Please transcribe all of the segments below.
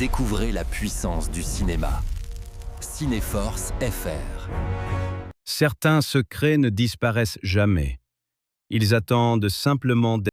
Découvrez la puissance du cinéma. Cinéforce FR. Certains secrets ne disparaissent jamais. Ils attendent simplement d'être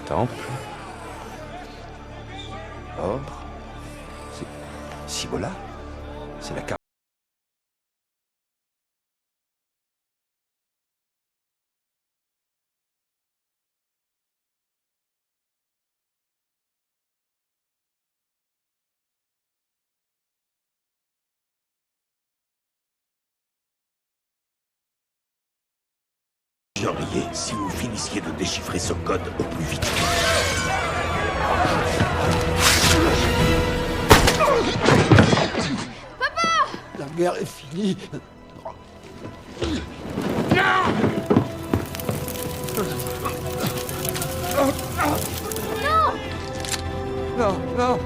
Temple. Or. Cibola. C'est la carte. J'enriais si vous finissiez de déchiffrer ce code au plus vite. Papa! La guerre est finie. Non, non.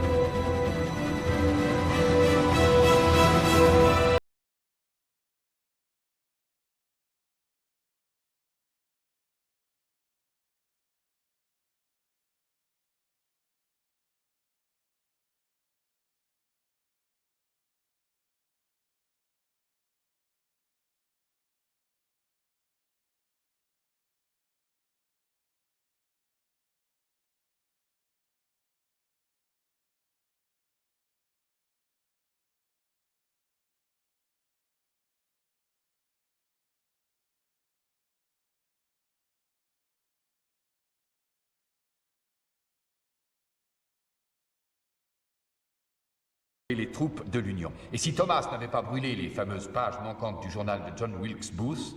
Et les troupes de l'Union. Et si Thomas n'avait pas brûlé les fameuses pages manquantes du journal de John Wilkes Booth,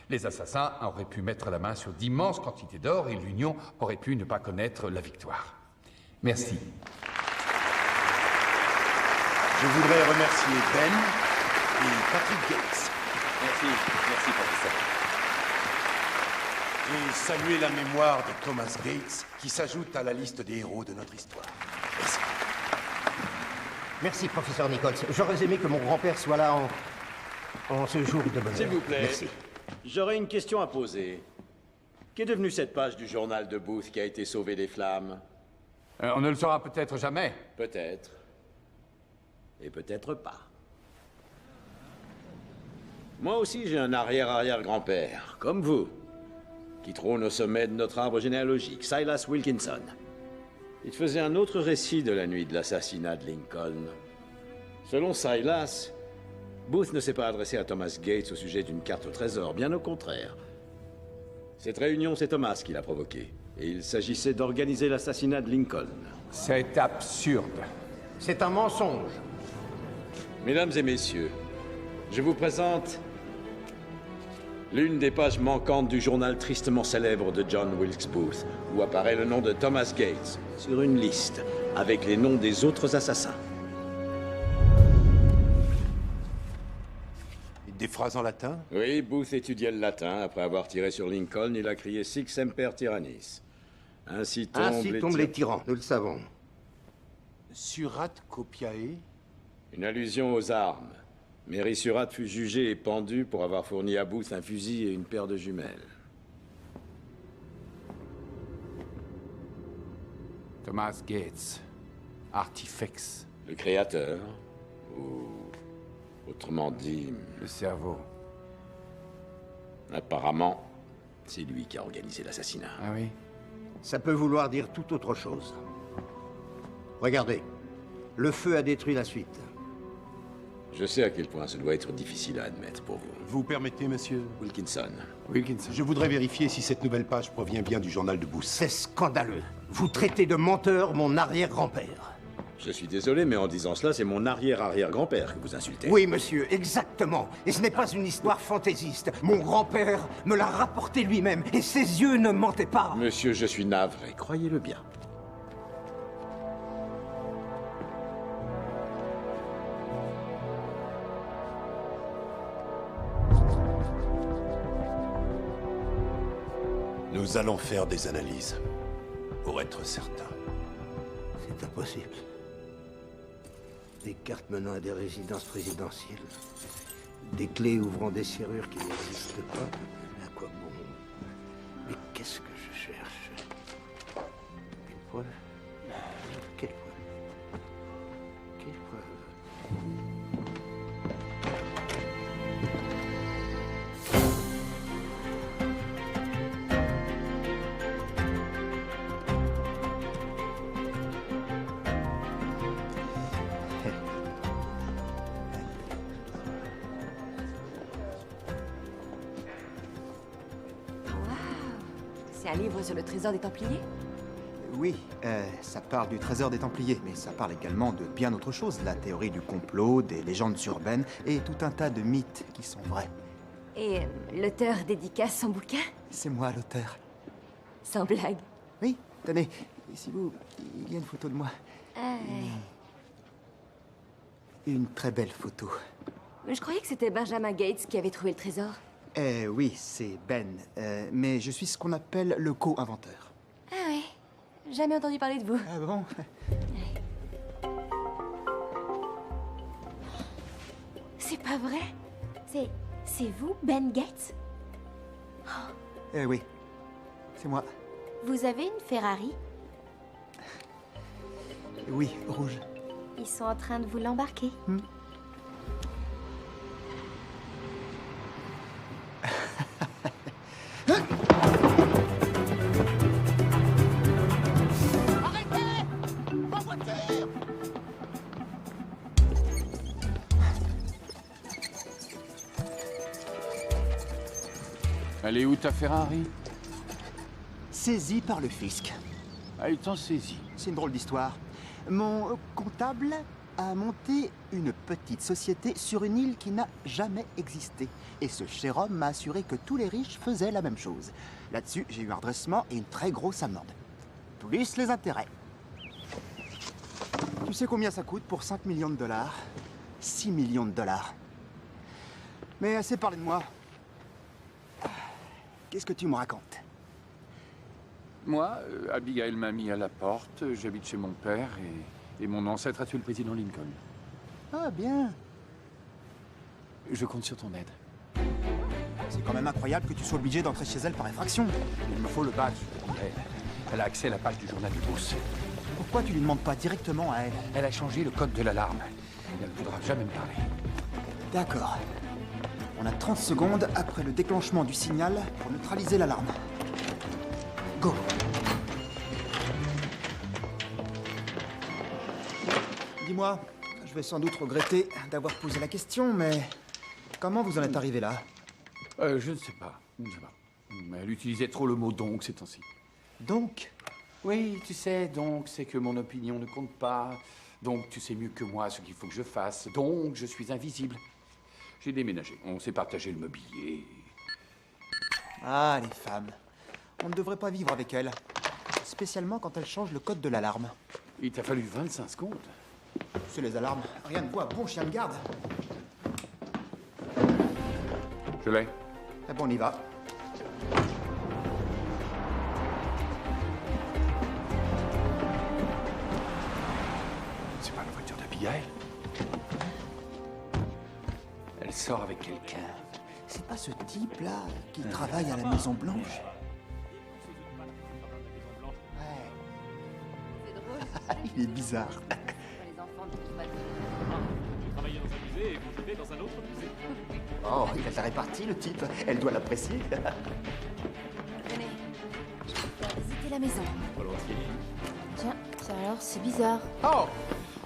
les assassins auraient pu mettre la main sur d'immenses quantités d'or et l'Union aurait pu ne pas connaître la victoire. Merci. Je voudrais remercier Ben et Patrick Gates. Merci, professeur. Et saluer la mémoire de Thomas Gates, qui s'ajoute à la liste des héros de notre histoire. Merci. Merci, professeur Nichols. J'aurais aimé que mon grand-père soit là en... En ce jour de bonheur. S'il vous plaît, Merci. j'aurais une question à poser. Qu'est devenue cette page du journal de Booth qui a été sauvée des flammes? On ne le saura peut-être jamais. Peut-être. Et peut-être pas. Moi aussi, j'ai un arrière-arrière-grand-père, comme vous, qui trône au sommet de notre arbre généalogique, Silas Wilkinson. Il faisait un autre récit de la nuit de l'assassinat de Lincoln. Selon Silas, Booth ne s'est pas adressé à Thomas Gates au sujet d'une carte au trésor, bien au contraire. Cette réunion, c'est Thomas qui l'a provoquée. Et il s'agissait d'organiser l'assassinat de Lincoln. C'est absurde. C'est un mensonge. Mesdames et messieurs, je vous présente l'une des pages manquantes du journal tristement célèbre de John Wilkes Booth, où apparaît le nom de Thomas Gates sur une liste avec les noms des autres assassins. Des phrases en latin? Oui, Booth étudiait le latin. Après avoir tiré sur Lincoln, il a crié « Sic semper tyrannis ». Ainsi tombent les tyrans, nous le savons. Surat copiae? Une allusion aux armes. Mary Surratt fut jugée et pendue pour avoir fourni à Booth un fusil et une paire de jumelles. Thomas Gates. Artifex. Le créateur, ou autrement dit, Le cerveau. apparemment, c'est lui qui a organisé l'assassinat. Ah oui? Ça peut vouloir dire tout autre chose. Regardez, le feu a détruit la suite. Je sais à quel point ce doit être difficile à admettre pour vous. Vous permettez, monsieur? Wilkinson. Wilkinson. Je voudrais vérifier si cette nouvelle page provient bien du journal de Booth. C'est scandaleux. Vous traitez de menteur mon arrière-grand-père. Je suis désolé, mais en disant cela, c'est mon arrière-arrière-grand-père que vous insultez. Oui, monsieur, exactement. Et ce n'est pas une histoire fantaisiste. Mon grand-père me l'a rapporté lui-même, et ses yeux ne mentaient pas. Monsieur, je suis navré, croyez-le bien. Nous allons faire des analyses, pour être certain. C'est impossible. Des cartes menant à des résidences présidentielles. Des clés ouvrant des serrures qui n'existent pas. À quoi bon? Mais qu'est-ce que je cherche? Une preuve? Quelle preuve? Quelle preuve? C'est un livre sur le trésor des Templiers? Oui, ça parle du trésor des Templiers, mais ça parle également de bien autre chose, la théorie du complot, des légendes urbaines et tout un tas de mythes qui sont vrais. Et l'auteur dédicace son bouquin? C'est moi l'auteur. Sans blague. Oui, tenez, ici vous, il y a une photo de moi. Ah, Une très belle photo. je croyais que c'était Benjamin Gates qui avait trouvé le trésor. Oui, c'est Ben, mais je suis ce qu'on appelle le co-inventeur. Ah ouais, jamais entendu parler de vous. Ah bon? C'est pas vrai? C'est vous, Ben Gates? Oui, c'est moi. Vous avez une Ferrari? Oui, rouge. Ils sont en train de vous l'embarquer. Elle est où ta Ferrari? Saisi par le fisc. Ah, ils t'ont saisi. C'est une drôle d'histoire. Mon comptable a monté une petite société sur une île qui n'a jamais existé. Et ce cher homme m'a assuré que tous les riches faisaient la même chose. Là-dessus, j'ai eu un redressement et une très grosse amende. Plus les intérêts. Tu sais combien ça coûte pour 5 millions de dollars? 6 millions de dollars. Mais assez parlé de moi. Qu'est-ce que tu me racontes? Moi, Abigail m'a mis à la porte, j'habite chez mon père et mon ancêtre a tué le président Lincoln. Ah, bien. Je compte sur ton aide. C'est quand même incroyable que tu sois obligé d'entrer chez elle par effraction. Il me faut le badge. Elle a accès à la page du journal du boss. Pourquoi tu lui demandes pas directement à elle? Elle a changé le code de l'alarme. Elle ne voudra jamais me parler. D'accord. On a 30 secondes après le déclenchement du signal pour neutraliser l'alarme. Go. Dis-moi, je vais sans doute regretter d'avoir posé la question, mais comment vous en êtes arrivé là? Je ne sais pas. Je ne sais pas. Elle utilisait trop le mot donc ces temps-ci. Donc? Oui, tu sais, donc c'est que mon opinion ne compte pas. Donc tu sais mieux que moi ce qu'il faut que je fasse. Donc je suis invisible. J'ai déménagé. On s'est partagé le mobilier. Ah, les femmes. On ne devrait pas vivre avec elles. Spécialement quand elles changent le code de l'alarme. Il t'a fallu 25 secondes. C'est les alarmes. Rien de voix, bon chien de garde. Je l'ai. Eh bon, on y va. C'est pas la voiture d'Abigail. Elle sort avec quelqu'un. C'est pas ce type-là qui travaille à la Maison Blanche? Ouais. Il est bizarre. Oh, il a de la répartie, le type. Elle doit l'apprécier. Venez, je vais faire visiter la maison. Tiens, alors, c'est bizarre. Oh,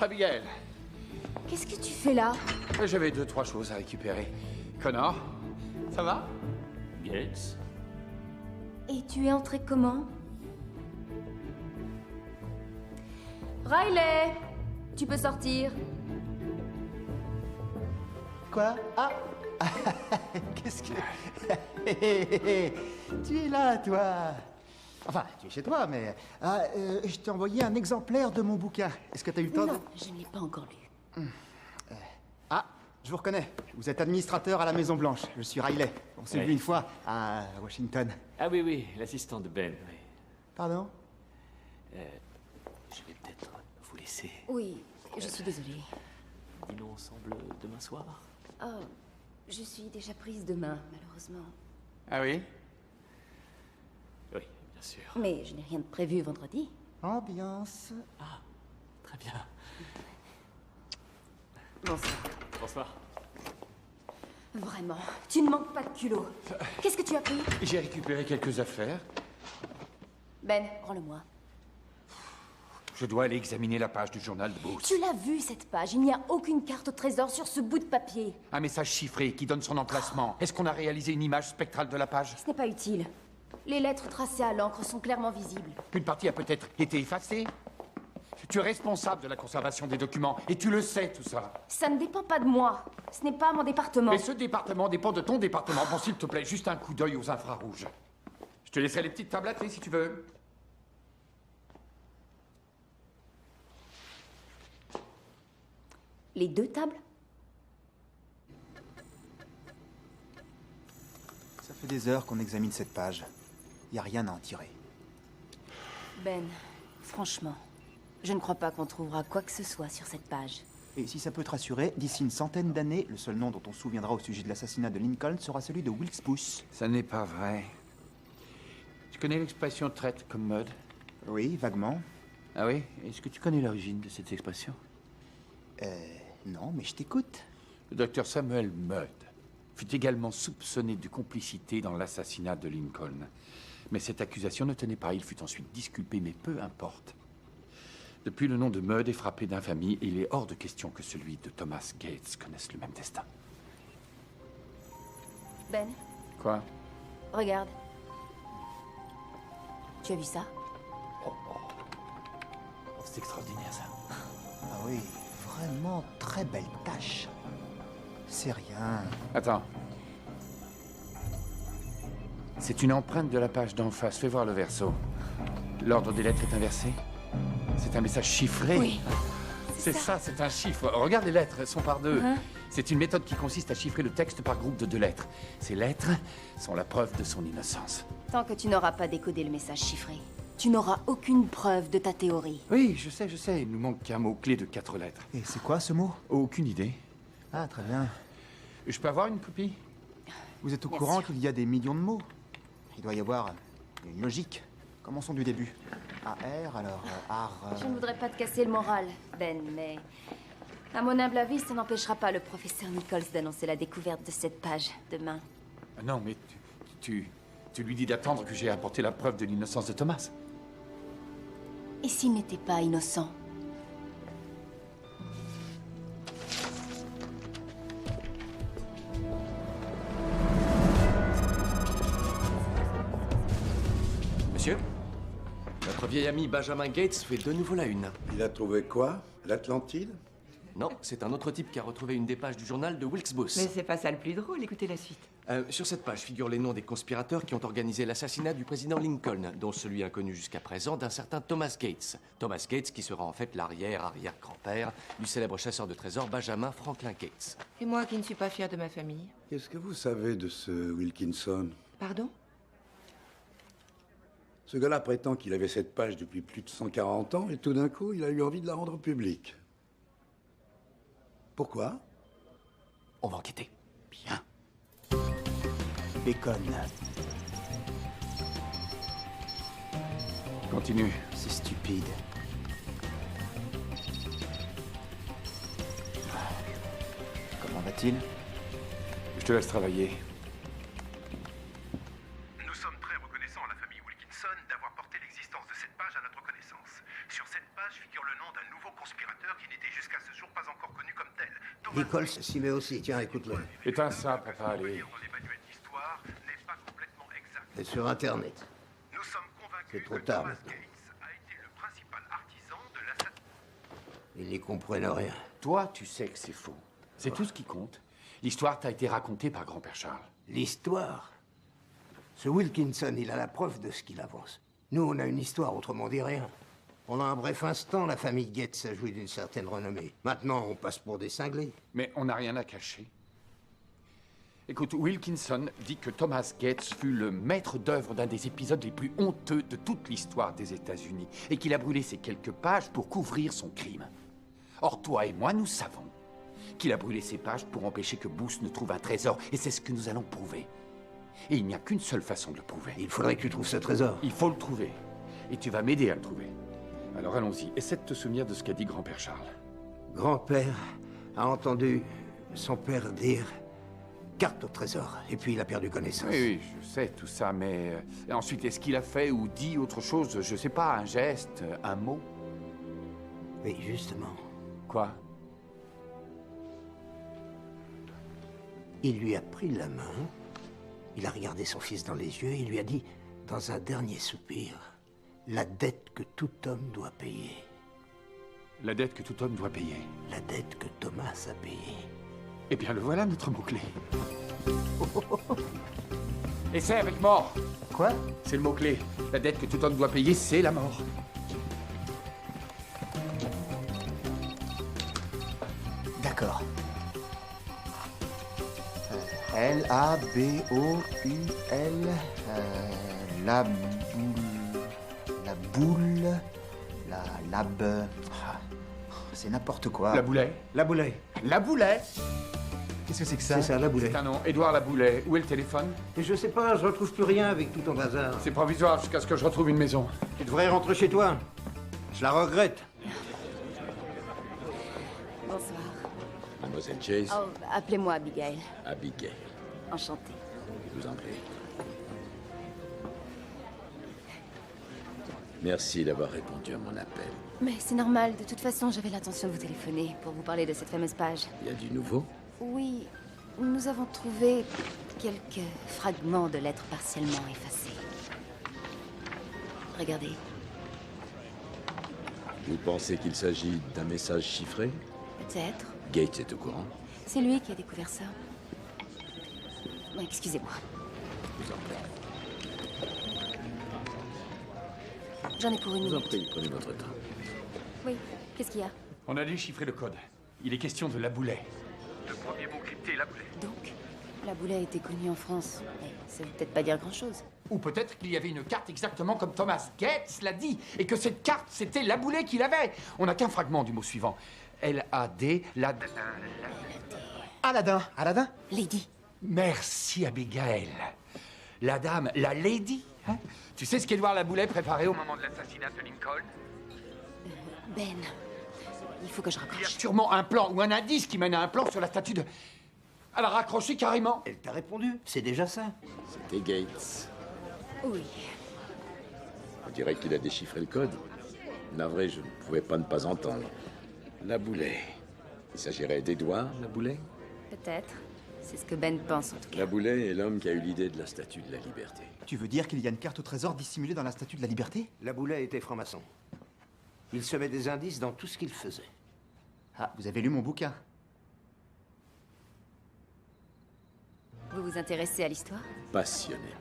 Abigail. Qu'est-ce que tu fais là? J'avais 2-3 choses à récupérer. Connor, ça va? Gates? Et tu es entré comment? Riley, tu peux sortir. Quoi? Ah. Qu'est-ce que... Tu es là, toi. Enfin, tu es chez toi, mais... je t'ai envoyé un exemplaire de mon bouquin. Est-ce que tu as eu le temps Non, je ne l'ai pas encore lu. Ah, je vous reconnais. Vous êtes administrateur à la Maison Blanche. Je suis Riley. On s'est vu une fois à Washington. Ah oui, oui, l'assistant de Ben, oui. Pardon? Je vais peut-être vous laisser. Oui, je suis désolée. Dînons ensemble demain soir. Oh, je suis déjà prise demain, malheureusement. Ah oui? Oui, bien sûr. Mais je n'ai rien de prévu vendredi. Ambiance. Ah, très bien. Bonsoir. Bonsoir. Vraiment, tu ne manques pas de culot. Qu'est-ce que tu as pris? J'ai récupéré quelques affaires. Ben, rends-le-moi. Je dois aller examiner la page du journal de Booth. Tu l'as vu, cette page. Il n'y a aucune carte au trésor sur ce bout de papier. Un message chiffré qui donne son emplacement. Est-ce qu'on a réalisé une image spectrale de la page? Ce n'est pas utile. Les lettres tracées à l'encre sont clairement visibles. Une partie a peut-être été effacée. Tu es responsable de la conservation des documents, et tu le sais, tout ça. Ça ne dépend pas de moi. Ce n'est pas mon département. Mais ce département dépend de ton département. Bon, s'il te plaît, juste un coup d'œil aux infrarouges. Je te laisserai les petites tables à thé, si tu veux. Les 2 tables? Ça fait des heures qu'on examine cette page. Il n'y a rien à en tirer. Ben, franchement, je ne crois pas qu'on trouvera quoi que ce soit sur cette page. Et si ça peut te rassurer, d'ici une centaine d'années, le seul nom dont on se souviendra au sujet de l'assassinat de Lincoln sera celui de Wilkes Booth. Ça n'est pas vrai. Tu connais l'expression traite comme mode? Oui, vaguement. Ah oui? Est-ce que tu connais l'origine de cette expression? Non, mais je t'écoute. Le docteur Samuel Mudd fut également soupçonné de complicité dans l'assassinat de Lincoln. Mais cette accusation ne tenait pas. Il fut ensuite disculpé, mais peu importe. Depuis, le nom de Mudd est frappé d'infamie et il est hors de question que celui de Thomas Gates connaisse le même destin. Ben, Quoi? regarde. Tu as vu ça? C'est extraordinaire, ça. Ah oui, vraiment très belle tâche. C'est rien. Attends. C'est une empreinte de la page d'en face. Fais voir le verso. L'ordre des lettres est inversé. C'est un message chiffré. Oui. C'est ça, c'est un chiffre. Regarde, les lettres, elles sont par 2. Uh-huh. C'est une méthode qui consiste à chiffrer le texte par groupe de 2 lettres. Ces lettres sont la preuve de son innocence. Tant que tu n'auras pas décodé le message chiffré, tu n'auras aucune preuve de ta théorie. Oui, je sais. Il nous manque qu'un mot-clé de 4 lettres. Et c'est quoi ce mot? Aucune idée. Ah, très bien. Je peux avoir une copie? Vous êtes au Bien courant sûr. qu'il y a des millions de mots. Il doit y avoir une logique. Commençons du début. AR, alors art... Je ne voudrais pas te casser le moral, Ben, mais... À mon humble avis, ça n'empêchera pas le professeur Nichols d'annoncer la découverte de cette page demain. Ah non, mais tu lui dis d'attendre que j'ai apporté la preuve de l'innocence de Thomas. Et s'il n'était pas innocent? Monsieur, notre vieil ami Benjamin Gates fait de nouveau la une. Il a trouvé quoi? L'Atlantide? Non, c'est un autre type qui a retrouvé une des pages du journal de Wilkes Booth. Mais c'est pas ça le plus drôle, écoutez la suite. Sur cette page figurent les noms des conspirateurs qui ont organisé l'assassinat du président Lincoln, dont celui inconnu jusqu'à présent d'un certain Thomas Gates. Thomas Gates qui sera en fait l'arrière-arrière-grand-père du célèbre chasseur de trésors Benjamin Franklin Gates. Et moi qui ne suis pas fière de ma famille. Qu'est-ce que vous savez de ce Wilkinson? Pardon? Ce gars-là prétend qu'il avait cette page depuis plus de 140 ans et tout d'un coup, il a eu envie de la rendre publique. Pourquoi? On va enquêter. Bien. Bacon. Continue. C'est stupide. Comment va-t-il? Je te laisse travailler. Nous sommes très reconnaissants à la famille Wilkinson d'avoir porté l'existence de cette page à notre connaissance. Sur cette page figure le nom d'un nouveau conspirateur qui n'était jusqu'à ce jour pas encore connu comme tel. Nichols s'y met aussi, tiens, écoute-le. Éteins ça, papa, allez. C'est sur Internet. Nous sommes convaincus C'est trop que tard Thomas maintenant. Gates a été le principal artisan de l'assassinat. Ils n'y comprennent rien. Toi, tu sais que c'est faux. C'est tout ce qui compte. L'histoire t'a été racontée par grand-père Charles. L'histoire? Ce Wilkinson, il a la preuve de ce qu'il avance. Nous, on a une histoire, autrement dit rien. Pendant un bref instant, la famille Gates a joui d'une certaine renommée. Maintenant, on passe pour des cinglés. Mais on n'a rien à cacher. Écoute, Wilkinson dit que Thomas Gates fut le maître d'œuvre d'un des épisodes les plus honteux de toute l'histoire des États-Unis et qu'il a brûlé ces quelques pages pour couvrir son crime. Or, toi et moi, nous savons qu'il a brûlé ces pages pour empêcher que Booth ne trouve un trésor, et c'est ce que nous allons prouver. Et il n'y a qu'une seule façon de le prouver. Il faudrait que tu trouves ce trésor. Il faut le trouver. Et tu vas m'aider à le trouver. Alors allons-y, essaie de te souvenir de ce qu'a dit grand-père Charles. Grand-père a entendu son père dire carte au trésor, et puis il a perdu connaissance. Oui, je sais tout ça, mais ensuite, est-ce qu'il a fait ou dit autre chose? Je sais pas, un geste, un mot? Oui, justement. Quoi? Il lui a pris la main, il a regardé son fils dans les yeux, et il lui a dit, dans un dernier soupir, la dette que tout homme doit payer. La dette que tout homme doit payer. La dette que Thomas a payée. Eh bien, le voilà, notre mot-clé. Essaie avec mort. Quoi? C'est le mot-clé. La dette que tout homme doit payer, c'est la mort. D'accord. L-A-B-O-U-L. La boule. La boule. La lab. Ah, c'est n'importe quoi. La Boulet. La Boulet. La Boulet. Qu'est-ce que c'est que ça? C'est ça, la Boulet. C'est un nom. Édouard La Boulet. Où est le téléphone? Et je sais pas, je retrouve plus rien avec tout ton bazar. C'est provisoire jusqu'à ce que je retrouve une maison. Tu devrais rentrer chez toi. Je la regrette. Bonsoir. Mademoiselle Chase, Oh, appelez-moi Abigail. Abigail, Enchantée. je vous en prie. Merci d'avoir répondu à mon appel. Mais c'est normal, de toute façon, j'avais l'intention de vous téléphoner pour vous parler de cette fameuse page. Il y a du nouveau? Oui, nous avons trouvé quelques fragments de lettres partiellement effacées. Regardez. Vous pensez qu'il s'agit d'un message chiffré? Peut-être. Gates est au courant? C'est lui qui a découvert ça. Bon, excusez-moi. Je vous en prie. J'en ai pour une Je vous en minute. prie, prenez votre temps. Oui, qu'est-ce qu'il y a? On a déchiffré le code. Il est question de La Boulet. Le premier mot crypté, la Boulet. Donc, la Boulet était connue en France. Mais ça veut peut-être pas dire grand-chose. Ou peut-être qu'il y avait une carte exactement comme Thomas Gates l'a dit, et que cette carte, c'était La Boulet qui l'avait. On n'a qu'un fragment du mot suivant. L-A-D, la... Aladdin. Aladdin? Lady. Merci, Abigail. La dame, la lady, hein? Tu sais ce qu'Édouard Laboulet préparait au moment de l'assassinat de Lincoln? Ben, il faut que je Il y a raccroche. sûrement un plan ou un indice qui mène à un plan sur la statue de... Elle a raccroché carrément. Elle t'a répondu, c'est déjà ça. C'était Gates. Oui. On dirait qu'il a déchiffré le code. Navré, je ne pouvais pas ne pas entendre. Laboulet. Il s'agirait d'Édouard Laboulet? Peut-être. C'est ce que Ben pense, en tout cas. Laboulet est l'homme qui a eu l'idée de la Statue de la Liberté. Tu veux dire qu'il y a une carte au trésor dissimulée dans la Statue de la Liberté? Laboulet était franc-maçon. Il semait des indices dans tout ce qu'il faisait. Ah, vous avez lu mon bouquin? Vous vous intéressez à l'histoire? Passionnément.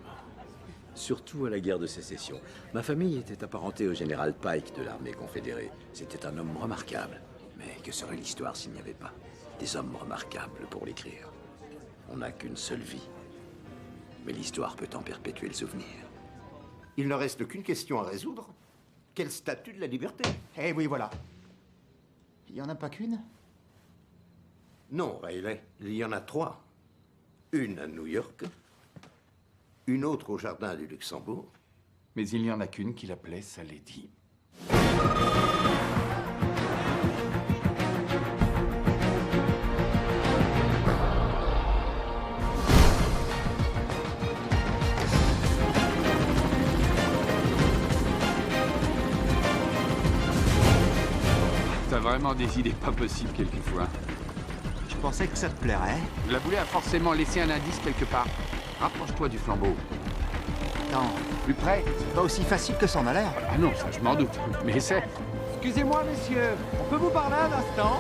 Surtout à la guerre de sécession. Ma famille était apparentée au général Pike de l'armée confédérée. C'était un homme remarquable. Mais que serait l'histoire s'il n'y avait pas des hommes remarquables pour l'écrire? On n'a qu'une seule vie. Mais l'histoire peut en perpétuer le souvenir. Il ne reste qu'une question à résoudre. Quelle statue de la liberté? Eh oui, voilà. Il y en a pas qu'une? Non, Riley. Il y en a 3. Une à New York, une autre au jardin du Luxembourg. Mais il n'y en a qu'une qui l'appelait sa lady. T'as vraiment des idées pas possibles quelquefois. Je pensais que ça te plairait. Laboulet a forcément laissé un indice quelque part. Rapproche-toi du flambeau. Non, Plus près? c'est pas aussi facile que ça en a l'air. Ah non, ça je m'en doute. Mais essaie. Excusez-moi, messieurs. On peut vous parler un instant?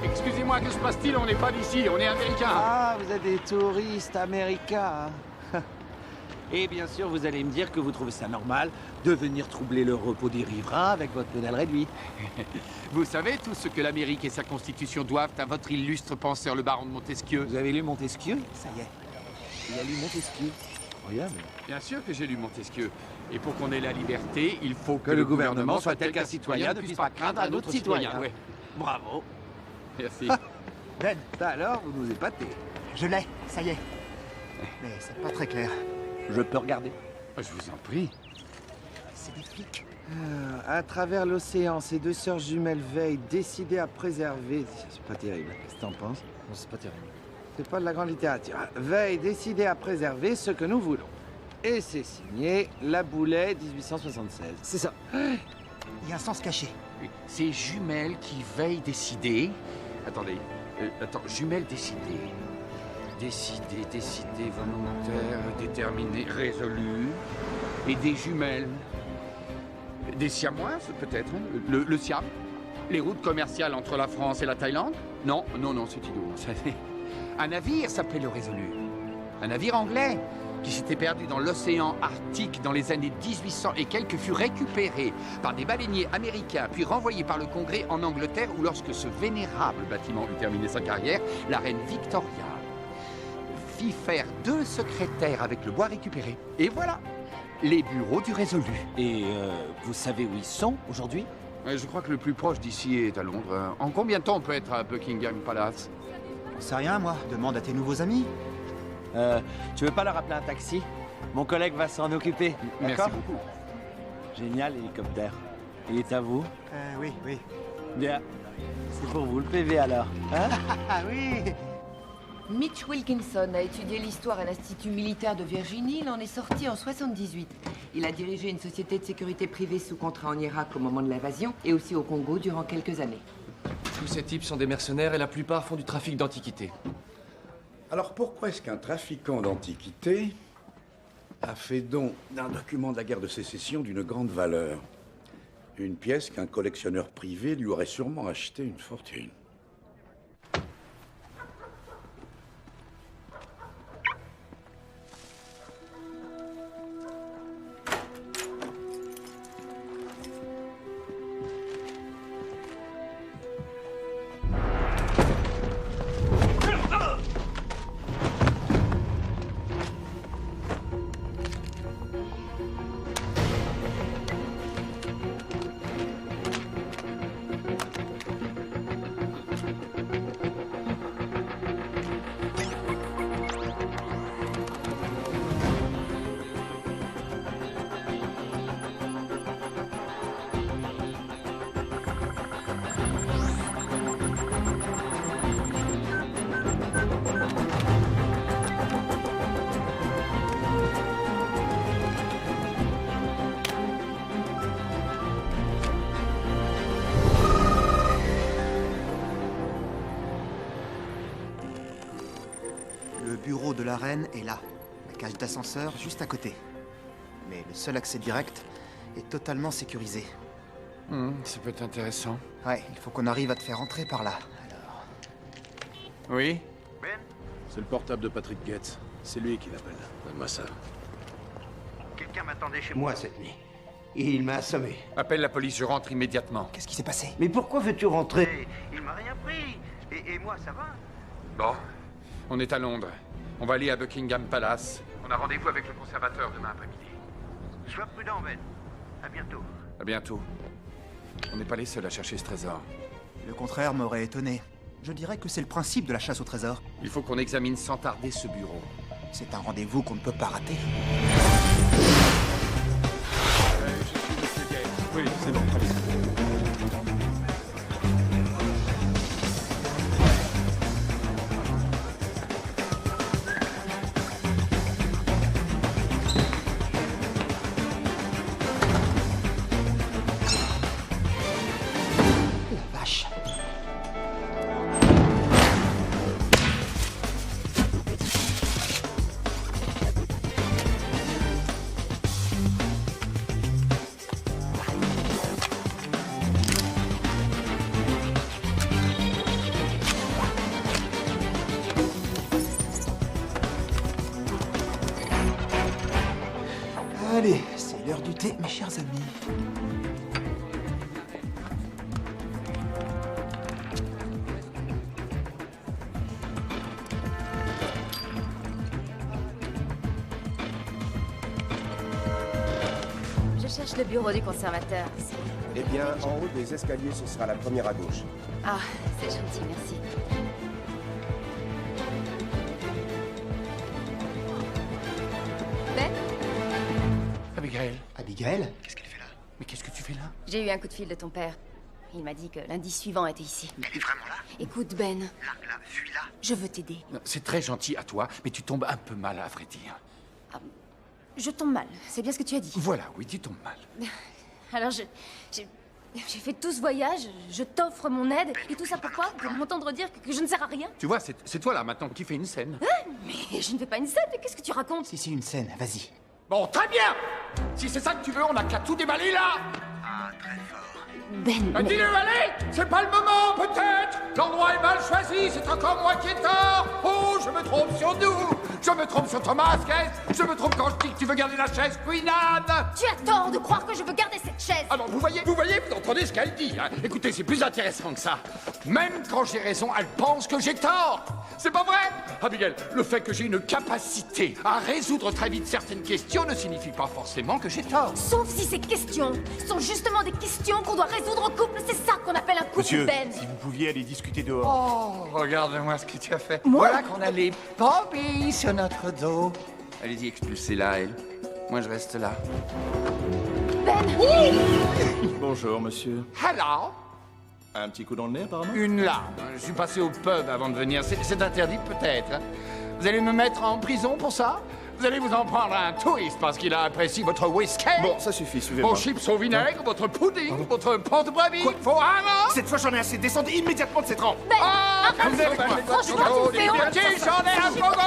Excusez-moi, que se passe-t-il? On n'est pas d'ici, on est américains. Ah, vous êtes des touristes américains. hein. Et bien sûr, vous allez me dire que vous trouvez ça normal de venir troubler le repos des riverains avec votre pédale réduite. Vous savez tout ce que l'Amérique et sa constitution doivent à votre illustre penseur, le baron de Montesquieu. Vous avez lu Montesquieu? Ça y est. Il a lu Montesquieu. Incroyable. Bien sûr que j'ai lu Montesquieu. Et pour qu'on ait la liberté, il faut Que le gouvernement soit tel qu'un citoyen ne puisse pas craindre un autre citoyen. Ouais. Bravo. Merci. Ben, Ça alors, vous nous épatez. je l'ai, ça y est. Mais c'est pas très clair. Je peux regarder. Je vous en prie. C'est des flics. À travers l'océan, ces deux sœurs jumelles veillent, décidées à préserver... C'est pas terrible. Qu'est-ce que t'en penses? Non, c'est pas terrible. C'est pas de la grande littérature. Veille, décidée à préserver ce que nous voulons. Et c'est signé Laboulet, 1876. C'est ça. Il y a un sens caché. Oui. Ces jumelles qui veillent décider. Attendez. Jumelles décidées. Décidées, volontaires, déterminées, résolues. Et des jumelles. Des siamoises, peut-être. Hein. Le Siam. Les routes commerciales entre la France et la Thaïlande. Non, c'est idiot. Un navire s'appelait le Résolu. Un navire anglais qui s'était perdu dans l'océan Arctique dans les années 1800 et quelques fut récupéré par des baleiniers américains puis renvoyé par le Congrès en Angleterre où lorsque ce vénérable bâtiment eut terminé sa carrière, la reine Victoria fit faire 2 secrétaires avec le bois récupéré. Et voilà, les bureaux du Résolu. Et vous savez où ils sont aujourd'hui? Je crois que le plus proche d'ici est à Londres. En combien de temps on peut être à Buckingham Palace? J'en sais rien, moi. Demande à tes nouveaux amis. Tu veux pas leur appeler un taxi? Mon collègue va s'en occuper. Merci D'accord? beaucoup. Génial, l'hélicoptère. Il est à vous? Oui. Bien. C'est pour vous le PV alors. Hein? Ah oui. Mitch Wilkinson a étudié l'histoire à l'Institut militaire de Virginie. Il en est sorti en 78. Il a dirigé une société de sécurité privée sous contrat en Irak au moment de l'invasion et aussi au Congo durant quelques années. Tous ces types sont des mercenaires et la plupart font du trafic d'antiquités. Alors pourquoi est-ce qu'un trafiquant d'antiquités a fait don d'un document de la guerre de sécession d'une grande valeur? Une pièce qu'un collectionneur privé lui aurait sûrement acheté une fortune. Le bureau de la reine est là. La cage d'ascenseur juste à côté. Mais le seul accès direct est totalement sécurisé. Ça peut être intéressant. Ouais, il faut qu'on arrive à te faire entrer par là. Oui? C'est le portable de Patrick Getz. C'est lui qui l'appelle. Donne-moi ça. Quelqu'un m'attendait chez moi cette nuit. Et il m'a assommé. Appelle la police, je rentre immédiatement. Qu'est-ce qui s'est passé? Mais pourquoi veux-tu rentrer? Il m'a rien pris. Et moi, ça va? Bon, on est à Londres. On va aller à Buckingham Palace. On a rendez-vous avec le conservateur demain après-midi. Sois prudent, Ben. À bientôt. À bientôt. On n'est pas les seuls à chercher ce trésor. Le contraire m'aurait étonné. Je dirais que c'est le principe de la chasse au trésor. Il faut qu'on examine sans tarder ce bureau. C'est un rendez-vous qu'on ne peut pas rater. Oui, c'est bon, très bien. La vache. Allez, c'est l'heure du thé, mes chers amis. Je cherche le bureau du conservateur. Eh bien, en haut des escaliers, ce sera la première à gauche. Ah, c'est gentil, merci. Ben? Abigail. Abigail? Qu'est-ce qu'elle fait là? Mais qu'est-ce que tu fais là? J'ai eu un coup de fil de ton père. Il m'a dit que lundi suivant était ici. Elle est vraiment là? Écoute, Ben, Là, fuis-là. je veux t'aider. Non, c'est très gentil à toi, mais tu tombes un peu mal, à vrai dire. Je tombe mal, c'est bien ce que tu as dit. Voilà, oui, tu tombes mal. Alors j'ai fait tout ce voyage, je t'offre mon aide, et tout ça pourquoi? Pour m'entendre dire que je ne sers à rien? Tu vois, c'est toi là maintenant qui fais une scène. Hein? Mais je ne fais pas une scène, qu'est-ce que tu racontes? Si c'est une scène, vas-y. Bon, très bien! Si c'est ça que tu veux, on a qu'à tout déballer là! Ah, très fort. Ben, Dis-le, allez! C'est pas le moment, peut-être! L'endroit est mal choisi, c'est encore moi qui ai tort! Oh, je me trompe sur nous! Je me trompe sur Thomas, qu'est-ce? Je me trompe quand je dis que tu veux garder la chaise, Queen Anne! Tu as tort de croire que je veux garder cette chaise! Alors, vous voyez, vous entendez ce qu'elle dit, hein? Écoutez, c'est plus intéressant que ça. Même quand j'ai raison, elle pense que j'ai tort! C'est pas vrai? Abigail, le fait que j'ai une capacité à résoudre très vite certaines questions ne signifie pas forcément que j'ai tort. Sauf si ces questions sont justement des questions qu'on doit résoudre en couple, c'est ça qu'on appelle un couple, Monsieur, Ben! si vous pouviez aller discuter dehors. Oh, regarde-moi ce que tu as fait. Moi? Voilà qu'on a les bobbies sur notre dos. Allez-y, expulsez-la, elle. Moi, je reste là. Ben! Bonjour, monsieur. Hello! Un petit coup dans le nez, apparemment? Une larme. Je suis passé au pub avant de venir. C'est interdit, peut-être. Hein. Vous allez me mettre en prison pour ça? Vous allez vous en prendre à un touriste parce qu'il a apprécié votre whisky? Bon, ça suffit, suivez-moi. Vos chips au vinaigre, votre pudding, votre pâte de brebis, vos harengs. Cette fois, j'en ai assez. Descendez immédiatement de cette rampe. Ben! Ah, arrête, vous avez quoi? franchement, tu me fais honte. Des petits, j'en ai un pogo.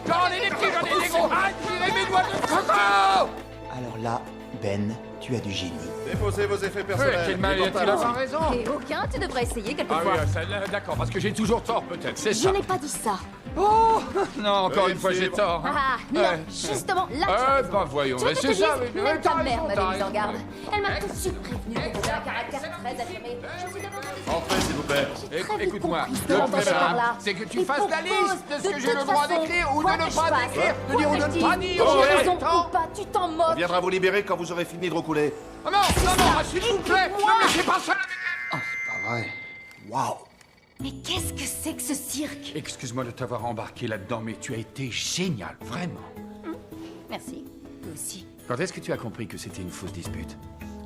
J'en ai des petits, j'en ai des gros. Attirez mes doigts de coco. Alors là, Ben, tu as du génie. Déposez vos effets personnels. Quel mal, Les tu n'as pas raison. Et aucun, tu devrais essayer Ah quelquefois. oui, d'accord, parce que j'ai toujours tort, peut-être, c'est Je ça. n'ai pas dit ça. Oh, non, encore une fois, j'ai tort. hein. Ah, non, Ouais. justement, là, tu as raison. Bah voyons, Tu veux mais que je c'est te ça. dise, mais même t'as ta raison, mère t'as m'avait mise raison. en garde. Elle m'a tout de suite prévenue que tu avais un caractère très affirmé. Je suis d'abord Entrez, s'il vous plaît. Écoute-moi, compris ce le qu'on entendait par problème, là. c'est que tu Il fasses la propose, liste de ce que de j'ai le toute droit façon, d'écrire ou de quoi ne que je pas fasse, d'écrire, de quoi dire ou que de je ne dise, pas dire. que j'ai raison Attends. ou pas, tu t'en On moques. viendra vous libérer quand vous aurez fini de roucouler. Oh non, s'il vous plaît, ne me laissez pas seul. Oh, c'est pas vrai. Waouh! Mais qu'est-ce que c'est que ce cirque? Excuse-moi de t'avoir embarqué là-dedans, mais tu as été génial, vraiment. Merci, toi aussi. Quand est-ce que tu as compris que c'était une fausse dispute?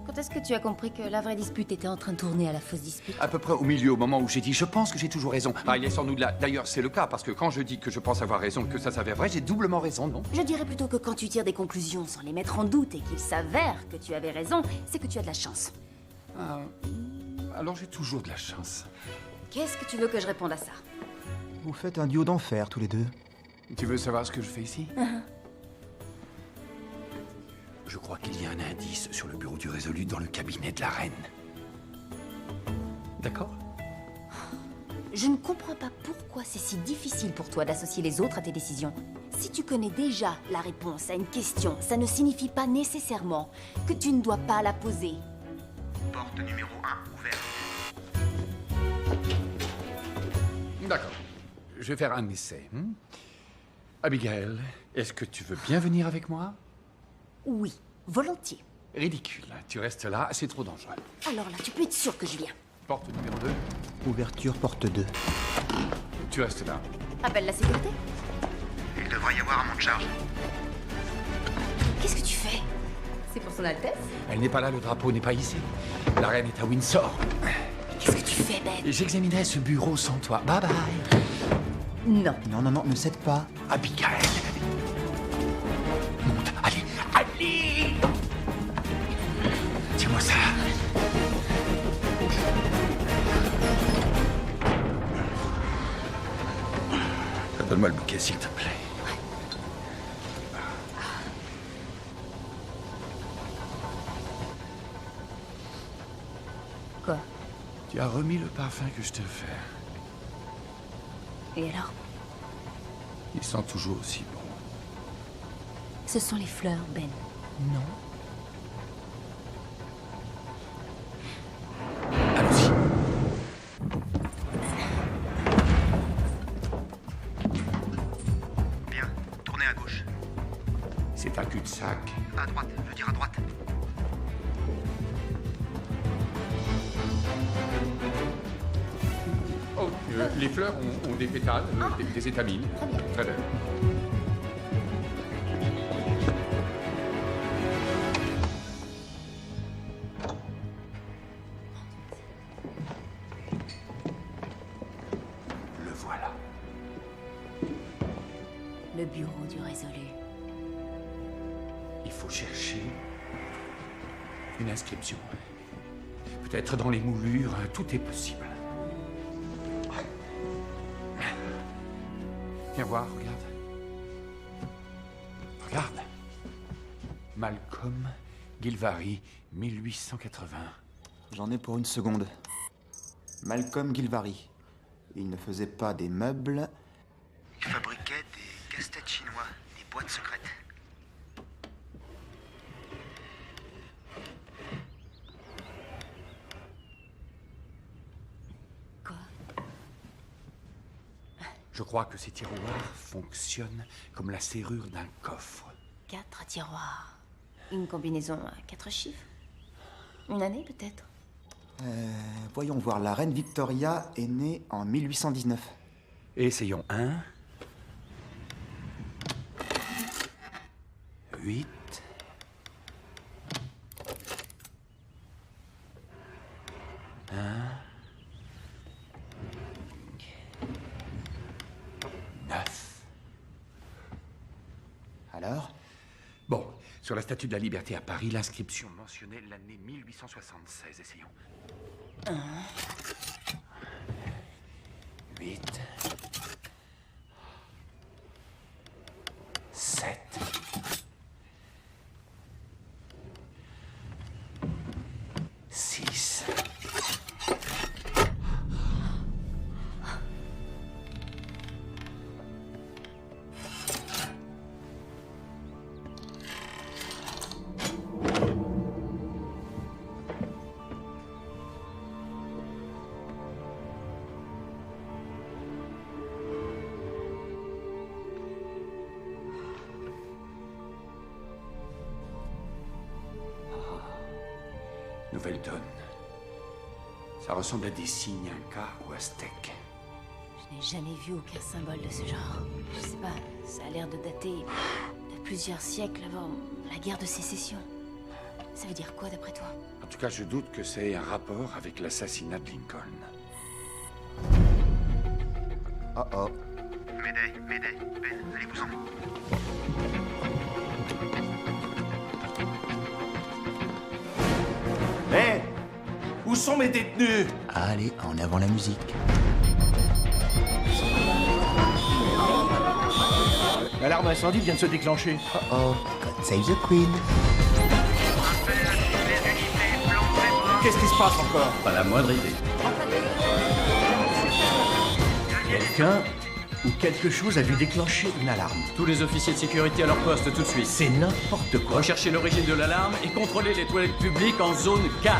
Quand est-ce que tu as compris que la vraie dispute était en train de tourner à la fausse dispute? À peu près au milieu, au moment où j'ai dit « je pense que j'ai toujours raison ». Ah, il est sans doute là. D'ailleurs, c'est le cas, parce que quand je dis que je pense avoir raison, que ça s'avère vrai, j'ai doublement raison, non? Je dirais plutôt que quand tu tires des conclusions sans les mettre en doute et qu'il s'avère que tu avais raison, c'est que tu as de la chance. Ah, alors j'ai toujours de la chance. Qu'est-ce que tu veux que je réponde à ça? Vous faites un duo d'enfer tous les deux. Tu veux savoir ce que je fais ici? Je crois qu'il y a un indice sur le bureau du Résolu dans le cabinet de la reine. D'accord? Je ne comprends pas pourquoi c'est si difficile pour toi d'associer les autres à tes décisions. Si tu connais déjà la réponse à une question, ça ne signifie pas nécessairement que tu ne dois pas la poser. Porte numéro 1 ouverte. D'accord. Je vais faire un essai. Abigail, est-ce que tu veux bien venir avec moi? Oui, volontiers. Ridicule. Tu restes là, c'est trop dangereux. Alors là, tu peux être sûr que je viens. Porte numéro 2. Ouverture porte 2. Tu restes là. Appelle la sécurité. Il devrait y avoir un monte charge. Qu'est-ce que tu fais? C'est pour son Altesse? Elle n'est pas là, le drapeau n'est pas ici. La reine est à Windsor. Qu'est-ce que tu fais, Ben? J'examinerai ce bureau sans toi. Bye bye. Non. Non, ne cède pas. Abigail. Monte, allez, allez. Tiens-moi ça. Donne-moi le bouquet, s'il te plaît. Quoi? Tu as remis le parfum que je t'ai offert. Et alors? Il sent toujours aussi bon. Ce sont les fleurs, Ben. Non. Allons-y. Bien, tournez à gauche. C'est un cul-de-sac. À droite, je veux dire à droite. Oh, les fleurs ont des pétales, des étamines. Très bien. Le voilà. Le bureau du Résolu. Il faut chercher une inscription. Peut-être dans les moulures, tout est possible. Viens voir, regarde. Regarde. Malcolm Gilvary, 1880. J'en ai pour une seconde. Malcolm Gilvary. Il ne faisait pas des meubles. Il fabriquait des casse-têtes chinois, des boîtes secrètes. Je crois que ces tiroirs fonctionnent comme la serrure d'un coffre. 4 tiroirs. Une combinaison à 4 chiffres. Une année, peut-être. Voyons voir, la reine Victoria est née en 1819. Essayons 1. 8. 1. 9. Alors? Bon, sur la Statue de la Liberté à Paris, l'inscription mentionnait l'année 1876. Essayons. 1. 8. 7. 6. Nouvelle donne. Ça ressemble à des signes incas ou aztèques. Je n'ai jamais vu aucun symbole de ce genre. Je sais pas, ça a l'air de dater de plusieurs siècles avant la guerre de sécession. Ça veut dire quoi d'après toi? En tout cas, je doute que ça ait un rapport avec l'assassinat de Lincoln. Oh oh. Mayday, Mayday, Ben, allez-vous-en. Hé! Où sont mes détenus? Allez, en avant la musique. L'alarme incendie vient de se déclencher. Oh, God save the Queen. Qu'est-ce qui se passe encore? Pas la moindre idée. Quelqu'un ou quelque chose a dû déclencher une alarme. Tous les officiers de sécurité à leur poste tout de suite. C'est n'importe quoi. Recherchez l'origine de l'alarme et contrôlez les toilettes publiques en zone 4.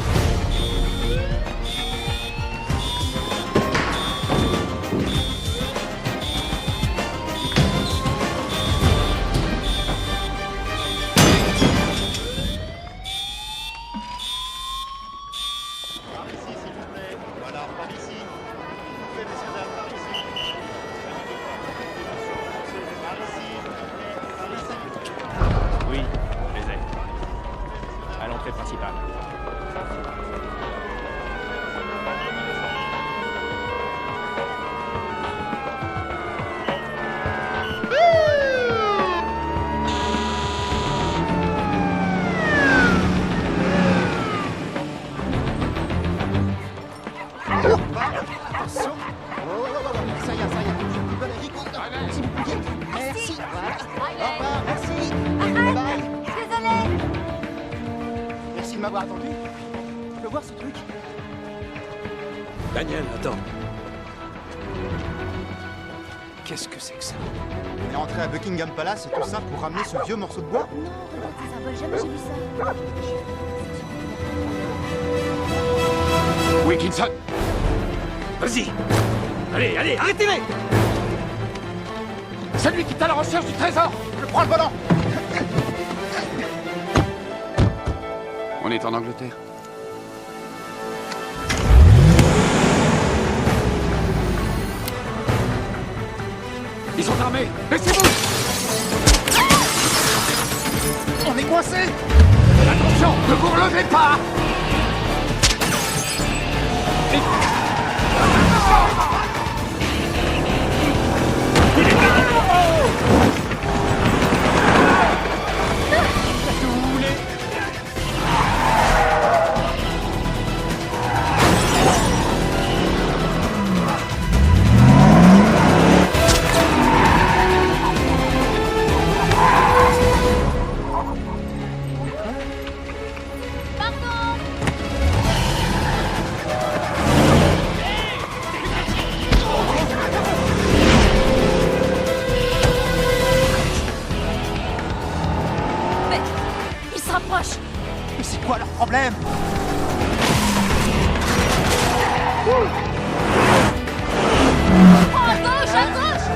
Oui, je les ai. À l'entrée principale. Attention. Ça y est, ça y est. Valérie, si vous pouviez. Merci. Au revoir, merci. Bye. Désolée. Merci de m'avoir attendu. Je peux voir ce truc? Daniel, attends. Qu'est-ce que c'est que ça? On est rentré à Buckingham Palace et tout ça pour ramener ce vieux morceau de bois? Non, regarde ces symboles, jamais j'ai vu ça. Wilkinson! Vas-y! Allez, allez, arrêtez-les! C'est lui qui est à la recherche du trésor! Je prends le volant! On est en Angleterre. Ils sont armés! Laissez-vous! On est coincés! Attention, ne vous relevez pas! Mais c'est quoi leur problème? À gauche, à gauche!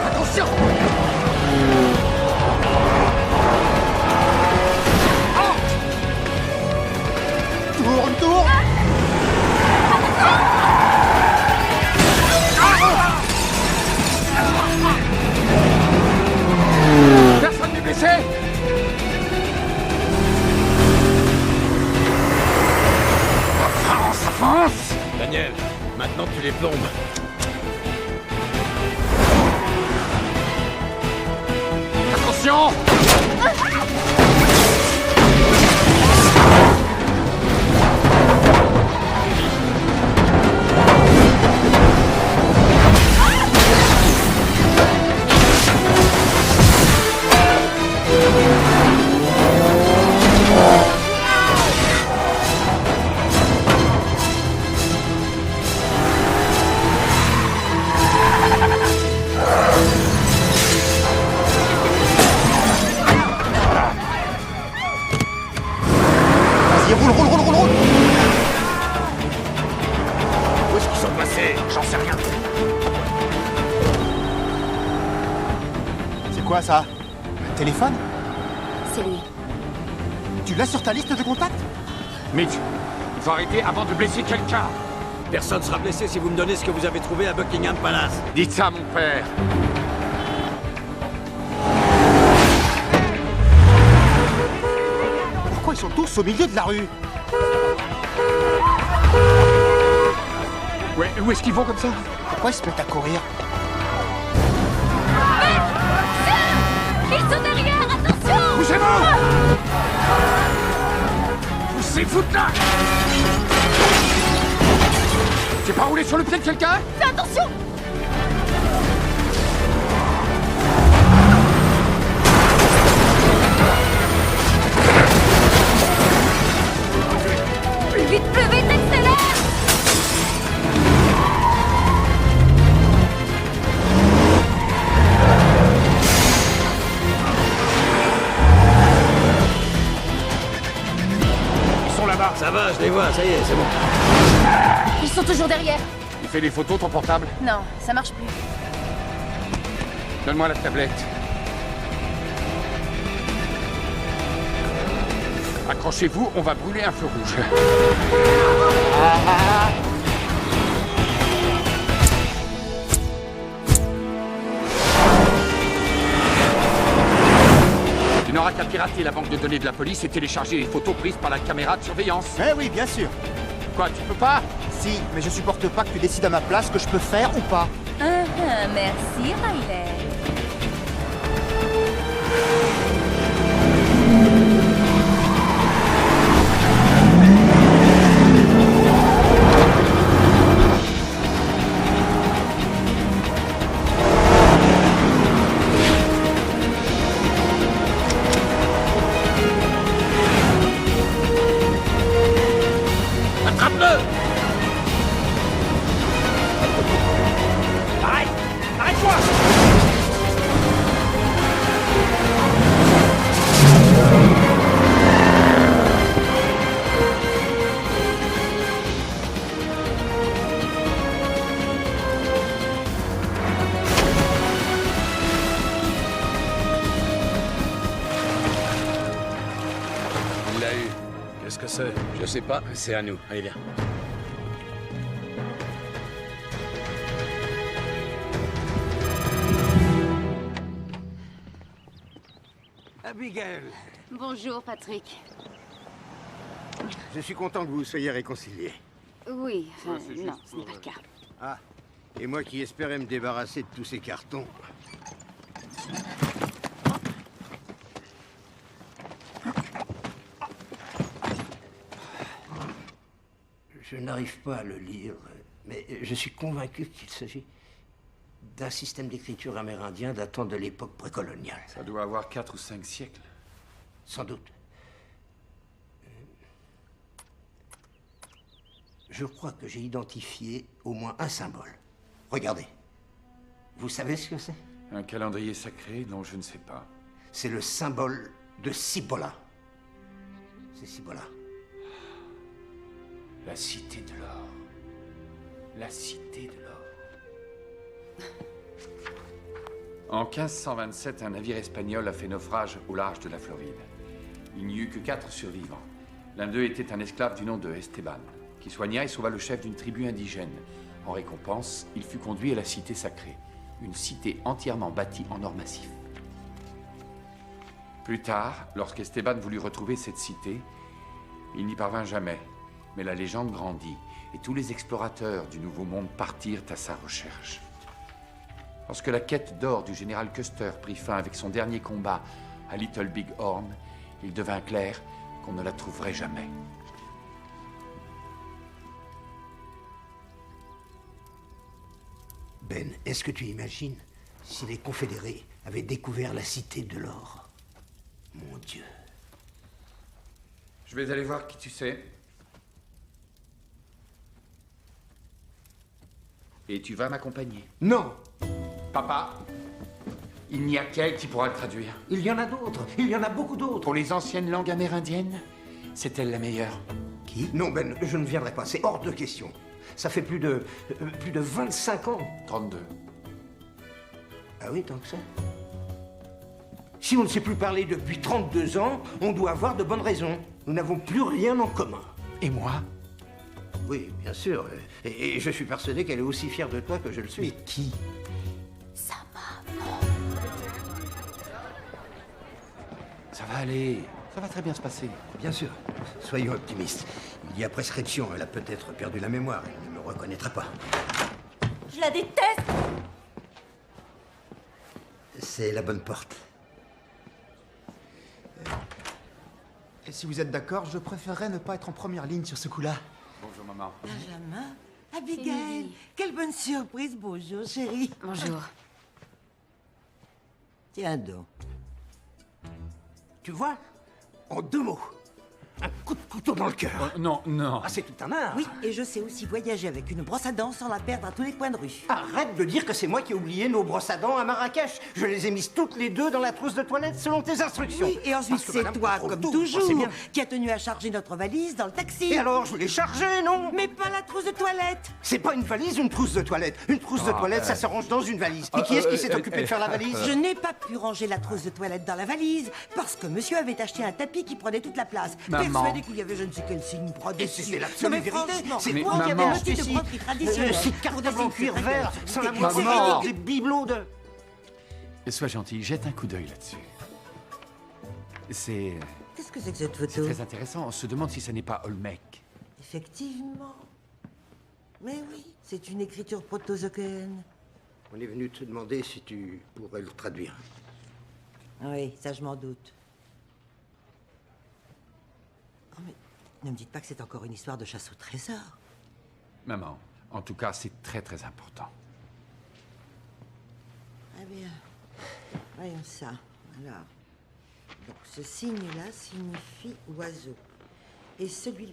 Attention! Tourne, tourne! Personne n'est blessé! Avance, avance! Daniel, maintenant tu les plombes. Attention! Vas-y, roule, roule, roule, roule, roule! Où est-ce qu'ils sont passés? J'en sais rien. C'est quoi ça? Un téléphone? C'est lui. Tu l'as sur ta liste de contacts? Mitch, il faut arrêter avant de blesser quelqu'un. Personne sera blessé si vous me donnez ce que vous avez trouvé à Buckingham Palace. Dites ça à mon père. Pourquoi ils sont tous au milieu de la rue? Ouais, où est-ce qu'ils vont comme ça? Pourquoi ils se mettent à courir? Ils sont derrière, attention! Bougez-vous! Poussez-vous de là! J'ai pas roulé sur le pied de quelqu'un? Fais attention! je les vois, ça y est, c'est bon. Ils sont toujours derrière. Il fait les photos, ton portable? Non, ça marche plus. Donne-moi la tablette. Accrochez-vous, on va brûler un feu rouge. Tu n'auras qu'à pirater la banque de données de la police et télécharger les photos prises par la caméra de surveillance. Eh oui, bien sûr. Quoi, tu peux pas? Si, mais je supporte pas que tu décides à ma place ce que je peux faire ou pas. Merci, Riley. Attrape-le! Arrête! Arrête-toi! Il l'a eu. Qu'est-ce que c'est? Je sais pas, c'est à nous. Allez, viens. Abigail, Bonjour, Patrick. je suis content que vous soyez réconciliés. Oui, enfin, non, ce n'est pas le cas. Ah, et moi qui espérais me débarrasser de tous ces cartons. Je n'arrive pas à le lire, mais je suis convaincu qu'il s'agit d'un système d'écriture amérindien datant de l'époque précoloniale. Ça doit avoir 4 ou 5 siècles. Sans doute. Je crois que j'ai identifié au moins un symbole. Regardez. Vous savez ce que c'est? Un calendrier sacré dont je ne sais pas. C'est le symbole de Cibola. C'est Cibola. La cité de l'or. La cité de l'or. En 1527, un navire espagnol a fait naufrage au large de la Floride. Il n'y eut que 4 survivants. L'un d'eux était un esclave du nom de Esteban, qui soigna et sauva le chef d'une tribu indigène. En récompense, il fut conduit à la cité sacrée, une cité entièrement bâtie en or massif. Plus tard, lorsqu'Esteban voulut retrouver cette cité, il n'y parvint jamais. Mais la légende grandit, et tous les explorateurs du Nouveau Monde partirent à sa recherche. Lorsque la quête d'or du général Custer prit fin avec son dernier combat à Little Big Horn, il devint clair qu'on ne la trouverait jamais. Ben, est-ce que tu imagines si les confédérés avaient découvert la cité de l'or? Mon Dieu. Je vais aller voir qui tu sais. Et tu vas m'accompagner. Non! Papa, il n'y a qu'elle qui pourra le traduire. Il y en a d'autres. Il y en a beaucoup d'autres. Pour les anciennes langues amérindiennes, c'est elle la meilleure. Qui? Non, Ben, je ne viendrai pas. C'est hors de question. Ça fait plus de 25 ans. 32. Ah oui, tant que ça. Si on ne sait plus parler depuis 32 ans, on doit avoir de bonnes raisons. Nous n'avons plus rien en commun. Et moi? Oui, bien sûr. Et je suis persuadé qu'elle est aussi fière de toi que je le suis. Mais qui? Sa maman. Ça va aller. Ça va très bien se passer. Bien sûr. Soyons optimistes. Il y a prescription. Elle a peut-être perdu la mémoire. Elle ne me reconnaîtra pas. Je la déteste. C'est la bonne porte. Et si vous êtes d'accord, je préférerais ne pas être en première ligne sur ce coup-là. Bonjour, maman. Benjamin, Abigail, quelle bonne surprise. Bonjour, chérie. Bonjour. Tiens donc. Tu vois? En 2 mots. Un coup de couteau dans le cœur. Non, non. Ah, c'est tout un art. Oui, et je sais aussi voyager avec une brosse à dents sans la perdre à tous les coins de rue. Arrête de dire que c'est moi qui ai oublié nos brosses à dents à Marrakech. Je les ai mises toutes les deux dans la trousse de toilette selon tes instructions. Oui, et ensuite Parce que c'est madame toi, contrôle comme tout, toujours, c'est bien. qui a tenu à charger notre valise dans le taxi. Et alors, je l'ai chargée, non? Mais pas la trousse de toilette. C'est pas une valise, une trousse de toilette. Une trousse de toilette, ça se range dans une valise. Et qui est-ce qui s'est occupé de faire la valise? Je n'ai pas pu ranger la trousse de toilette dans la valise parce que monsieur avait acheté un tapis qui prenait toute la place. Maman. Persuadé qu'il y avait je ne sais quel signe brodé Et dessus. c'est l'absolue Non, mais vérité. franchement, C'est Mais toi qui avais maman. acheté de broderie traditionnelle. ces cartables en cuir vert, sans la moindre Maman. des bibelots de... Sois gentil, jette un coup d'œil là-dessus. C'est Qu'est-ce que c'est que cette c'est photo? très intéressant. On se demande si ce n'est pas Olmec. Effectivement. Mais oui, c'est une écriture proto-zochéenne. On est venu te demander si tu pourrais le traduire. Oui, ça je m'en doute. Oh, mais ne me dites pas que c'est encore une histoire de chasse au trésor. Maman, en tout cas, c'est très très important. Ah bien. Voyons ça. Alors. Donc ce signe-là signifie oiseau. Et celui-là.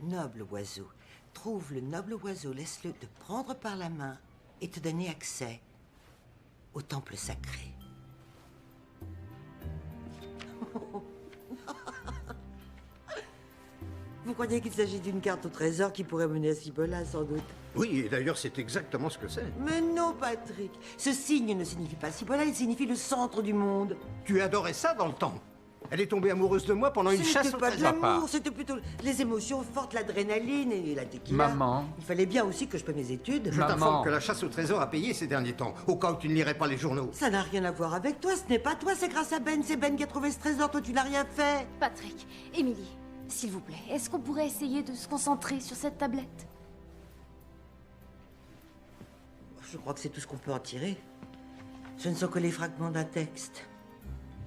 Noble oiseau. Trouve le noble oiseau, laisse-le te prendre par la main et te donner accès au temple sacré. Vous croyez qu'il s'agit d'une carte au trésor qui pourrait mener à Cibola, sans doute? Oui, et d'ailleurs, c'est exactement ce que c'est. Mais non, Patrick. Ce signe ne signifie pas Cibola, il signifie le centre du monde. Tu adorais ça dans le temps. Elle est tombée amoureuse de moi pendant une chasse C'était au pas de trésor. l'amour, c'était plutôt les émotions fortes, l'adrénaline et la tequila. Maman. Il fallait bien aussi que je paie mes études. Je t'informe que la chasse au trésor a payé ces derniers temps, au cas où tu ne lirais pas les journaux. Ça n'a rien à voir avec toi, ce n'est pas toi, c'est grâce à Ben. C'est Ben qui a trouvé ce trésor, toi tu n'as rien fait. Patrick, Émilie, s'il vous plaît, est-ce qu'on pourrait essayer de se concentrer sur cette tablette? Je crois que c'est tout ce qu'on peut en tirer. Ce ne sont que les fragments d'un texte.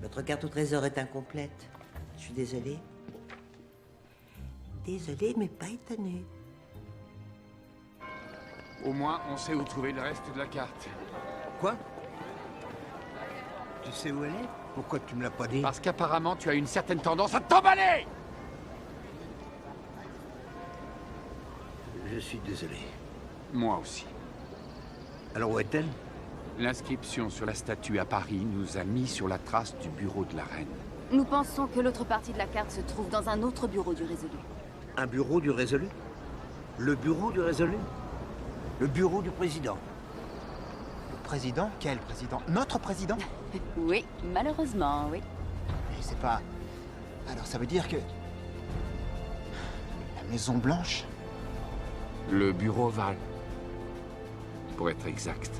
Notre carte au trésor est incomplète. Je suis désolée. Désolée, mais pas étonnée. Au moins, on sait où trouver le reste de la carte. Quoi? Tu sais où elle est? Pourquoi tu me l'as pas dit? Parce qu'apparemment, tu as une certaine tendance à t'emballer. Je suis désolé. Moi aussi. Alors où est-elle? L'inscription sur la statue à Paris nous a mis sur la trace du bureau de la reine. Nous pensons que l'autre partie de la carte se trouve dans un autre bureau du Résolu. Un bureau du Résolu? Le bureau du Résolu? Le bureau du président? Le président? Quel président? Notre président? Oui, malheureusement, oui. Mais c'est pas... Alors ça veut dire que... La Maison Blanche? Le bureau ovale. Pour être exact.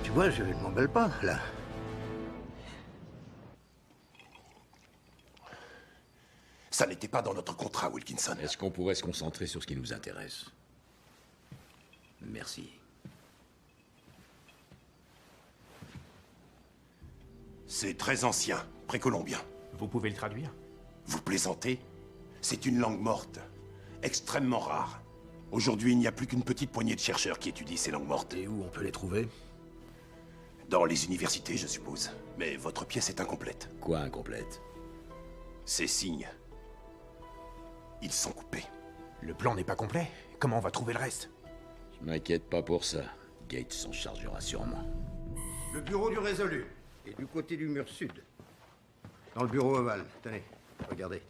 Tu vois, je ne m'embelle pas, là. Ça n'était pas dans notre contrat, Wilkinson. Est-ce qu'on pourrait se concentrer sur ce qui nous intéresse? Merci. C'est très ancien, précolombien. Vous pouvez le traduire? Vous plaisantez? C'est une langue morte, extrêmement rare. Aujourd'hui, il n'y a plus qu'une petite poignée de chercheurs qui étudient ces langues mortes. Et où on peut les trouver? Dans les universités, je suppose. Mais votre pièce est incomplète. Quoi incomplète? Ces signes. Ils sont coupés. Le plan n'est pas complet. Comment on va trouver le reste? Je m'inquiète pas pour ça. Gates s'en chargera sûrement. Le bureau du Résolu est du côté du mur sud. Dans le bureau ovale. Tenez, regardez.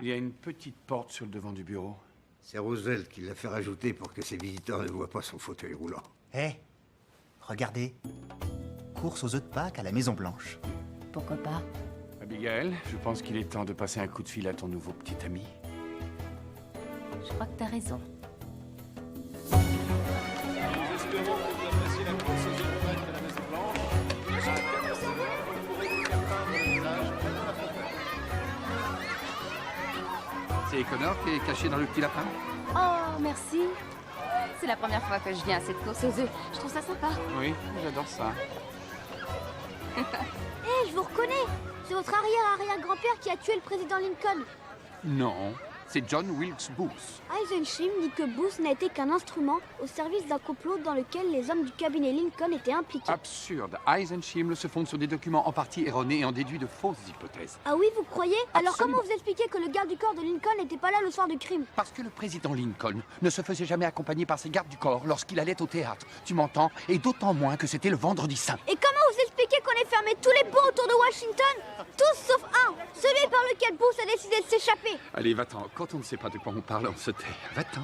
Il y a une petite porte sur le devant du bureau. C'est Roosevelt qui l'a fait rajouter pour que ses visiteurs ne voient pas son fauteuil roulant. Hé, regardez. Course aux œufs de Pâques à la Maison Blanche. Pourquoi pas? Abigail, je pense qu'il est temps de passer un coup de fil à ton nouveau petit ami. Je crois que t'as raison. Nous espérons que vous appréciez la course aux œufs de Pâques de la Maison Blanche. Vous pourrez vous faire peindre le visage près de la fontaine. C'est Connor qui est caché dans le petit lapin? Oh, merci. C'est la première fois que je viens à cette course aux œufs. Je trouve ça sympa. Oui, j'adore ça. Hé, je vous reconnais. C'est votre arrière-arrière-grand-père qui a tué le président Lincoln. Non, C'est John Wilkes Booth. Eisenstein dit que Booth n'a été qu'un instrument au service d'un complot dans lequel les hommes du cabinet Lincoln étaient impliqués. Absurde. Eisenstein se fonde sur des documents en partie erronés et en déduit de fausses hypothèses. Ah oui, vous croyez? Alors Absolument. comment vous expliquez que le garde du corps de Lincoln n'était pas là le soir du crime? Parce que le président Lincoln ne se faisait jamais accompagner par ses gardes du corps lorsqu'il allait au théâtre. Tu m'entends? Et d'autant moins que c'était le vendredi saint. Et comment vous expliquez qu'on ait fermé tous les ponts autour de Washington? Tous sauf un, celui par lequel Booth a décidé de s'échapper. Allez, va-t'en. Quand on ne sait pas de quoi on parle, on se tait. Va-t'en.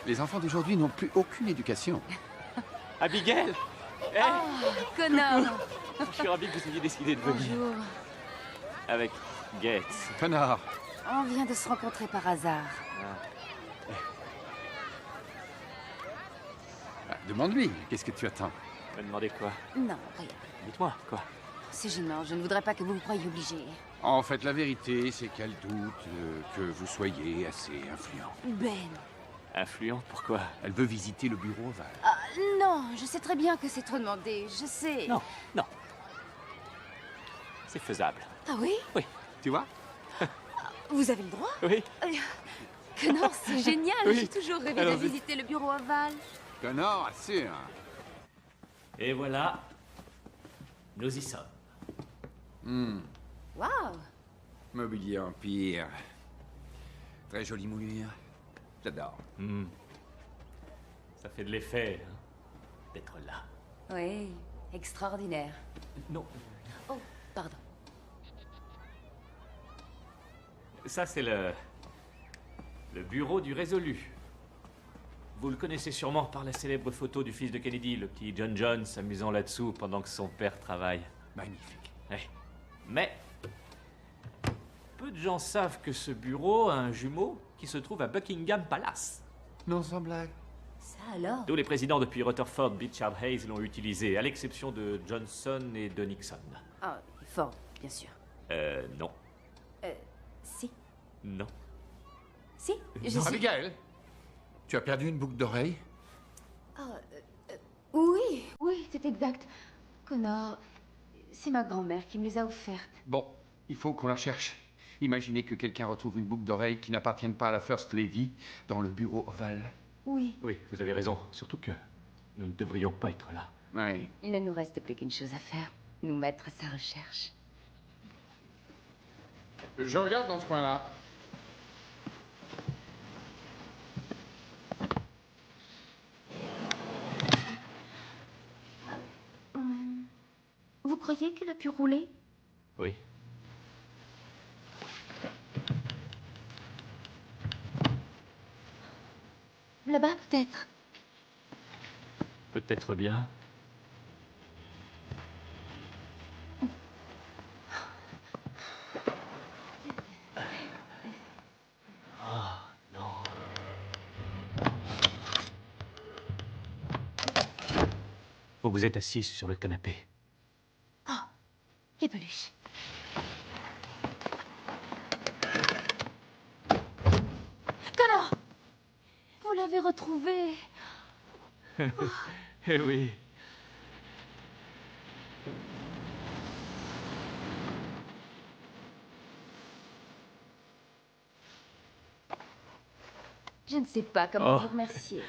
Les enfants d'aujourd'hui n'ont plus aucune éducation. Abigail Connor. Je suis ravi que vous ayez décidé de venir. Bonjour. Avec Gates. Connor. On vient de se rencontrer par hasard. Demande-lui. Qu'est-ce que tu attends? Me demandez quoi? Non, rien. Dites-moi, quoi? C'est gênant, je ne voudrais pas que vous vous croyiez obligé. En fait, la vérité, c'est qu'elle doute que vous soyez assez influent. Ben. Influent, pourquoi? Elle veut visiter le bureau ovale. Ah, non, je sais très bien que c'est trop demandé, je sais. Non, non. C'est faisable. Ah oui? Oui. Tu vois? Vous avez le droit? Oui. Connor, c'est génial, Oui. j'ai toujours rêvé Alors, de visiter le bureau ovale. Connor, assure. Et voilà, nous y sommes. Waouh! Mobilier Empire. Très jolie moulure. J'adore. Ça fait de l'effet hein, d'être là. Oui, extraordinaire. Non. Oh, pardon. Ça, c'est le bureau du résolu. Vous le connaissez sûrement par la célèbre photo du fils de Kennedy, le petit John John, s'amusant là-dessous pendant que son père travaille. Magnifique. Ouais. Mais peu de gens savent que ce bureau a un jumeau qui se trouve à Buckingham Palace. Non, sans blague. Ça alors? Tous les présidents depuis Rutherford Bichard Hayes l'ont utilisé, à l'exception de Johnson et de Nixon. Ah, Ford, bien sûr. Non. Si. Non. Si, je Non, suis... Abigail, tu as perdu une boucle d'oreille? Oui, oui, c'est exact. Connor, c'est ma grand-mère qui me les a offertes. Bon, il faut qu'on la cherche. Imaginez que quelqu'un retrouve une boucle d'oreille qui n'appartienne pas à la First Lady dans le bureau ovale. Oui. Oui, vous avez raison. Surtout que nous ne devrions pas être là. Oui. Il ne nous reste plus qu'une chose à faire, nous mettre à sa recherche. Je regarde dans ce coin-là. Vous croyez qu'elle a pu rouler? Oui. Là-bas, peut-être. Peut-être bien. Ah, non. Vous vous êtes assise sur le canapé. Oh, les peluches. Connor! Vous l'avez retrouvé. Eh oui. Je ne sais pas comment Oh. vous remercier.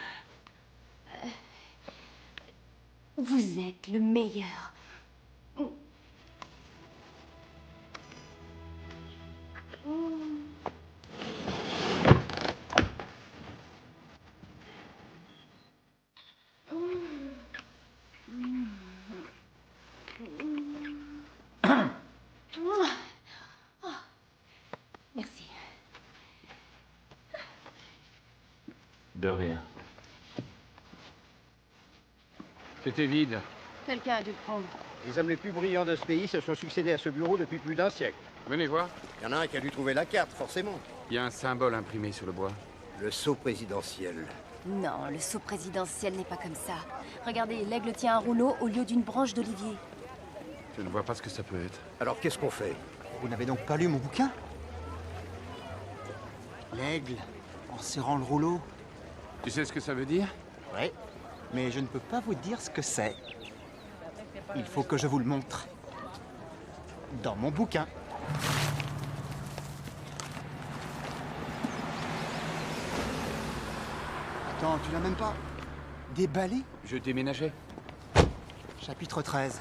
Vous êtes le meilleur. Merci. De rien. C'était vide. Quelqu'un a dû le prendre. Les hommes les plus brillants de ce pays se sont succédés à ce bureau depuis plus d'un siècle. Venez voir. Il y en a un qui a dû trouver la carte, forcément. Il y a un symbole imprimé sur le bois. Le sceau présidentiel. Non, le sceau présidentiel n'est pas comme ça. Regardez, l'aigle tient un rouleau au lieu d'une branche d'olivier. Je ne vois pas ce que ça peut être. Alors qu'est-ce qu'on fait? Vous n'avez donc pas lu mon bouquin? L'aigle, en serrant le rouleau. Tu sais ce que ça veut dire? Oui, mais je ne peux pas vous dire ce que c'est. Il faut que je vous le montre. Dans mon bouquin. Attends, tu l'as même pas déballé? Je déménageais. Chapitre 13.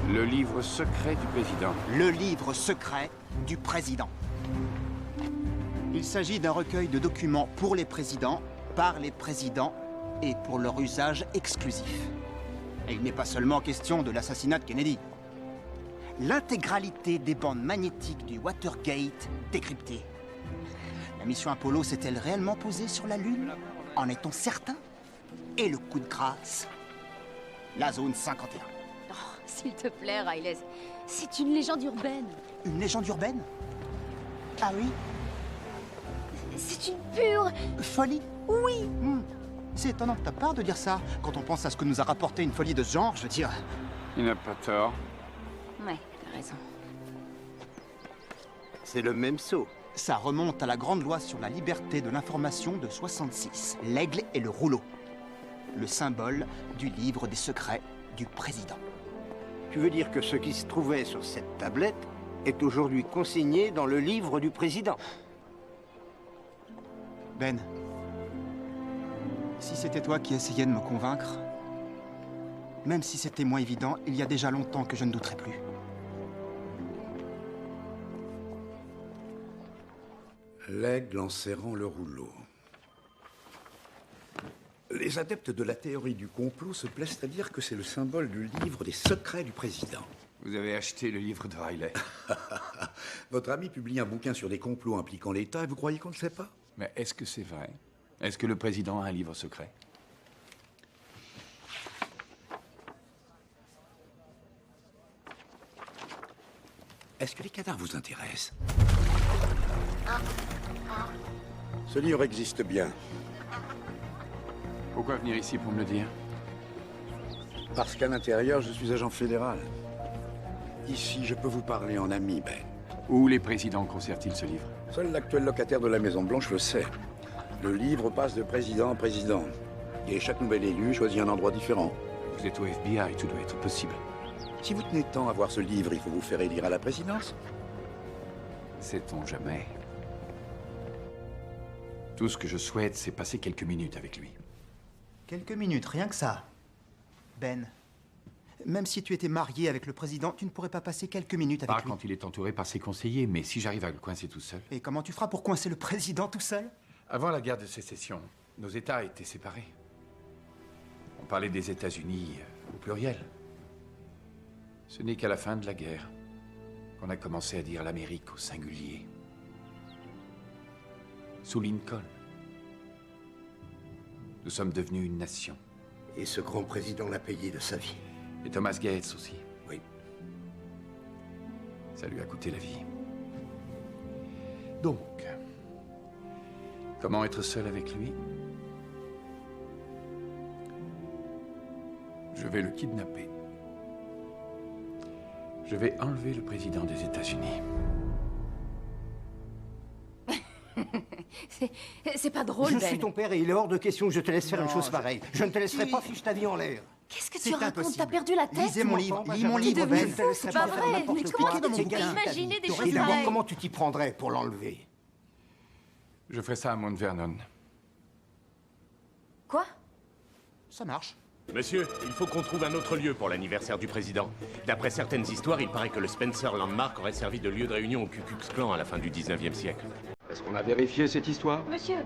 Le livre secret du président. Le livre secret du président. Il s'agit d'un recueil de documents pour les présidents, par les présidents et pour leur usage exclusif. Et il n'est pas seulement question de l'assassinat de Kennedy. L'intégralité des bandes magnétiques du Watergate décryptées. La mission Apollo s'est-elle réellement posée sur la Lune? En est-on certain? Et le coup de grâce? La zone 51. Oh, s'il te plaît, Riley, c'est une légende urbaine. Une légende urbaine? Ah oui? C'est une pure... folie? Oui. C'est étonnant de ta part de dire ça. Quand on pense à ce que nous a rapporté une folie de ce genre, je veux dire... Il n'a pas tort. Ouais, t'as raison. C'est le même saut. Ça remonte à la grande loi sur la liberté de l'information de 66. L'aigle et le rouleau. Le symbole du livre des secrets du président. Tu veux dire que ce qui se trouvait sur cette tablette est aujourd'hui consigné dans le livre du président? Ben, si c'était toi qui essayais de me convaincre, même si c'était moins évident, il y a déjà longtemps que je ne douterais plus. L'aigle en serrant le rouleau. Les adeptes de la théorie du complot se plaisent à dire que c'est le symbole du livre des secrets du président. Vous avez acheté le livre de Riley. Votre ami publie un bouquin sur des complots impliquant l'État et vous croyez qu'on ne sait pas? Mais est-ce que c'est vrai? Est-ce que le président a un livre secret? Est-ce que les cadavres vous intéressent? Ce livre existe bien. Pourquoi venir ici pour me le dire? Parce qu'à l'intérieur, je suis agent fédéral. Ici, je peux vous parler en ami, Ben. Où les présidents conservent-ils ce livre? Seul l'actuel locataire de la Maison-Blanche le sait. Le livre passe de président en président. Et chaque nouvel élu choisit un endroit différent. Vous êtes au FBI, tout doit être possible. Si vous tenez tant à voir ce livre, il faut vous faire élire à la présidence? Sait-on jamais? Tout ce que je souhaite, c'est passer quelques minutes avec lui. Quelques minutes, rien que ça. Ben, même si tu étais marié avec le président, tu ne pourrais pas passer quelques minutes avec Pas lui. quand il est entouré par ses conseillers, mais si j'arrive à le coincer tout seul. Et comment tu feras pour coincer le président tout seul? Avant la guerre de sécession, nos États étaient séparés. On parlait des États-Unis au pluriel. Ce n'est qu'à la fin de la guerre qu'on a commencé à dire l'Amérique au singulier. Sous Lincoln, nous sommes devenus une nation. Et ce grand président l'a payé de sa vie. Et Thomas Gates aussi. Oui. Ça lui a coûté la vie. Donc, comment être seul avec lui? Je vais le kidnapper. Je vais enlever le président des États-Unis. C'est pas drôle, Je Ben. suis ton père et il est hors de question que je te laisse faire une Non, chose pareille. Je ne te laisserai pas fiche ta vie en l'air. Qu'est-ce que tu C'est racontes? impossible. T'as perdu la tête? Lisez mon livre, lis mon T'es livre, devenu Ben. fou, c'est pas vrai. Mais comment est-ce que tu peux imaginer des choses Et d'abord, pareilles? comment tu t'y prendrais pour l'enlever? Je ferai ça à Mount Vernon. Quoi? Ça marche. Monsieur, il faut qu'on trouve un autre lieu pour l'anniversaire du président. D'après certaines histoires, il paraît que le Spencer Landmark aurait servi de lieu de réunion au Ku Klux Klan à la fin du 19e siècle. Est-ce qu'on a vérifié cette histoire? Monsieur,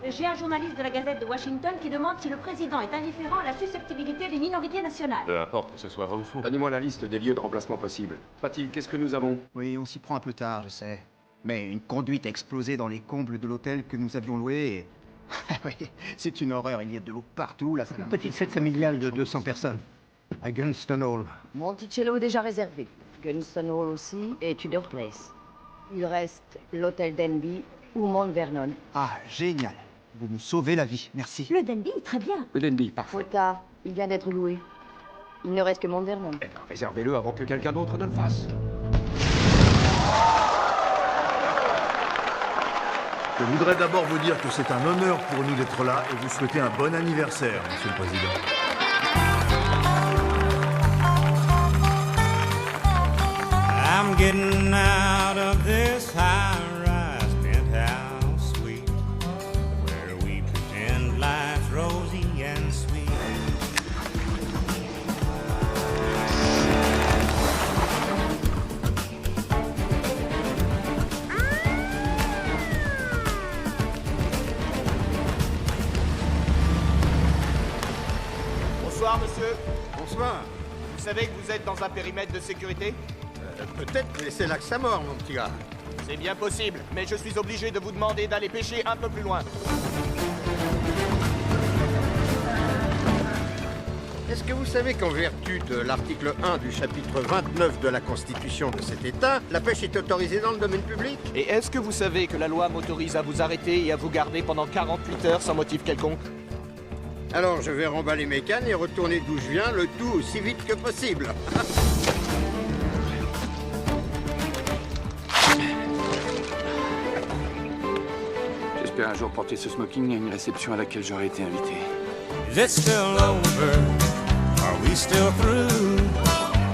j'ai un journaliste de la Gazette de Washington qui demande si le président est indifférent à la susceptibilité des minorités nationales. Peu importe que ce soit vrai ou faux. Donnez-moi la liste des lieux de remplacement possibles. Patty, qu'est-ce que nous avons? Oui, on s'y prend un peu tard, je sais. Mais une conduite a explosé dans les combles de l'hôtel que nous avions loué et... oui, c'est une horreur, il y a de l'eau partout, là. Une petite fête familiale de 200 personnes. À Gunston Hall. Monticello est déjà réservé. Gunston Hall aussi et Tudor Place. Il reste l'hôtel Denby ou Mount Vernon. Ah, génial. Vous me sauvez la vie, merci. Le Denby, très bien. Le Denby, parfait. Trop tard, il vient d'être loué. Il ne reste que Mount Vernon. Réservez-le avant que quelqu'un d'autre ne le fasse. Je voudrais d'abord vous dire que c'est un honneur pour nous d'être là et vous souhaiter un bon anniversaire, Monsieur le Président. I'm getting out of this high-rise Bonsoir, monsieur. Bonsoir. Vous savez que vous êtes dans un périmètre de sécurité? Peut-être, mais c'est là que ça mord, mon petit gars. C'est bien possible, mais je suis obligé de vous demander d'aller pêcher un peu plus loin. Est-ce que vous savez qu'en vertu de l'article 1 du chapitre 29 de la Constitution de cet État, la pêche est autorisée dans le domaine public? Et est-ce que vous savez que la loi m'autorise à vous arrêter et à vous garder pendant 48 heures sans motif quelconque? Alors je vais remballer mes cannes et retourner d'où je viens, le tout aussi vite que possible. J'espère un jour porter ce smoking à une réception à laquelle j'aurais été invité. Is it still over? Are we still through?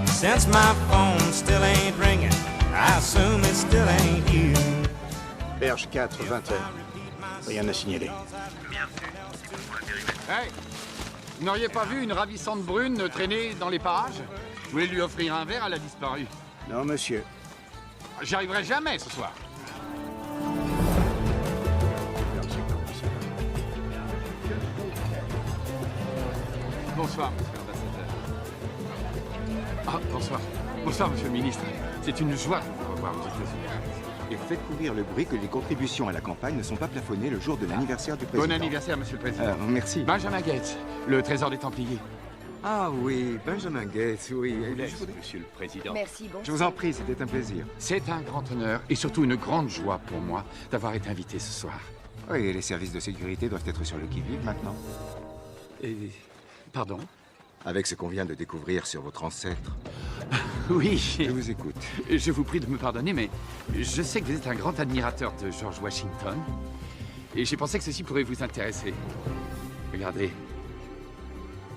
Since my phone still ain't ringing, I assume it still ain't you. Berge 4, 20h. Rien à signaler. Hey! Vous n'auriez pas vu une ravissante brune traîner dans les parages? Vous voulez lui offrir un verre, elle a disparu. Non, monsieur. J'y arriverai jamais ce soir. Bonsoir, monsieur l'ambassadeur. Ah, bonsoir. Bonsoir, monsieur le ministre. C'est une joie de vous revoir aux États-Unis. Et vous faites courir le bruit que les contributions à la campagne ne sont pas plafonnées le jour de l'anniversaire du président. Bon anniversaire, monsieur le président. Merci. Benjamin Gates, le trésor des Templiers. Ah oui, Benjamin Gates, oui. Je vous laisse, monsieur le président. Merci, bonsoir. Je vous en prie, c'était un plaisir. C'est un grand honneur et surtout une grande joie pour moi d'avoir été invité ce soir. Oui, et les services de sécurité doivent être sur le qui-vive maintenant. Et... Pardon? Avec ce qu'on vient de découvrir sur votre ancêtre. Oui. Je vous écoute. Je vous prie de me pardonner, mais je sais que vous êtes un grand admirateur de George Washington. Et j'ai pensé que ceci pourrait vous intéresser. Regardez.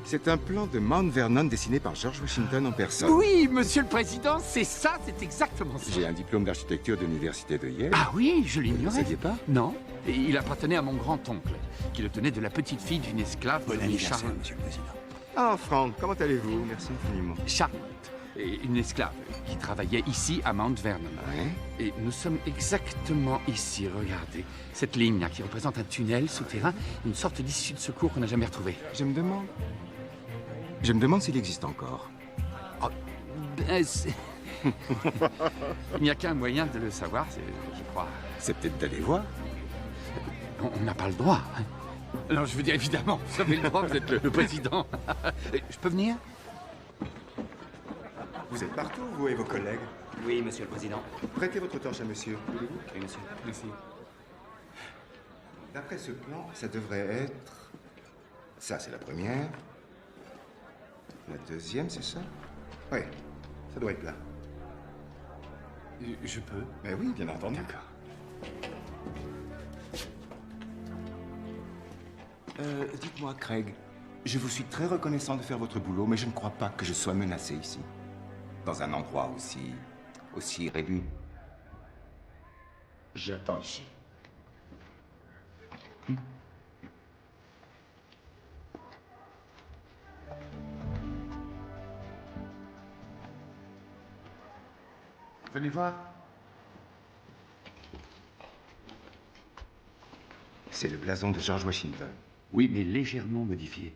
C'est un plan de Mount Vernon dessiné par George Washington en personne. Oui, monsieur le président, c'est ça, c'est exactement ça. J'ai un diplôme d'architecture de l'université de Yale. Ah oui, je l'ignorais. Vous ne saviez pas? Non. Et il appartenait à mon grand-oncle, qui le tenait de la petite fille d'une esclave. Bon anniversaire, monsieur le président. Ah, Franck, comment allez-vous? Merci infiniment. Charlotte, et une esclave qui travaillait ici à Mount Vernon. Ouais. Et nous sommes exactement ici, regardez. Cette ligne là, qui représente un tunnel souterrain, une sorte d'issue de secours qu'on n'a jamais retrouvée. Je me demande s'il existe encore. Oh, il n'y a qu'un moyen de le savoir, je crois. C'est peut-être d'aller voir. On n'a pas le droit. Hein. Non, je veux dire, évidemment, vous avez le droit, vous êtes le président. Je peux venir? Vous êtes partout, vous et vos collègues? Oui, monsieur le président. Prêtez votre torche à monsieur. Oui, monsieur. Merci. D'après ce plan, ça devrait être... Ça, c'est la première. La deuxième, c'est ça? Oui, ça doit être là. Je peux? Ben oui, bien entendu. D'accord. Dites-moi, Craig, je vous suis très reconnaissant de faire votre boulot, mais je ne crois pas que je sois menacé ici. Dans un endroit aussi réduit. J'attends ici. Venez voir. C'est le blason de George Washington. Oui, mais légèrement modifié.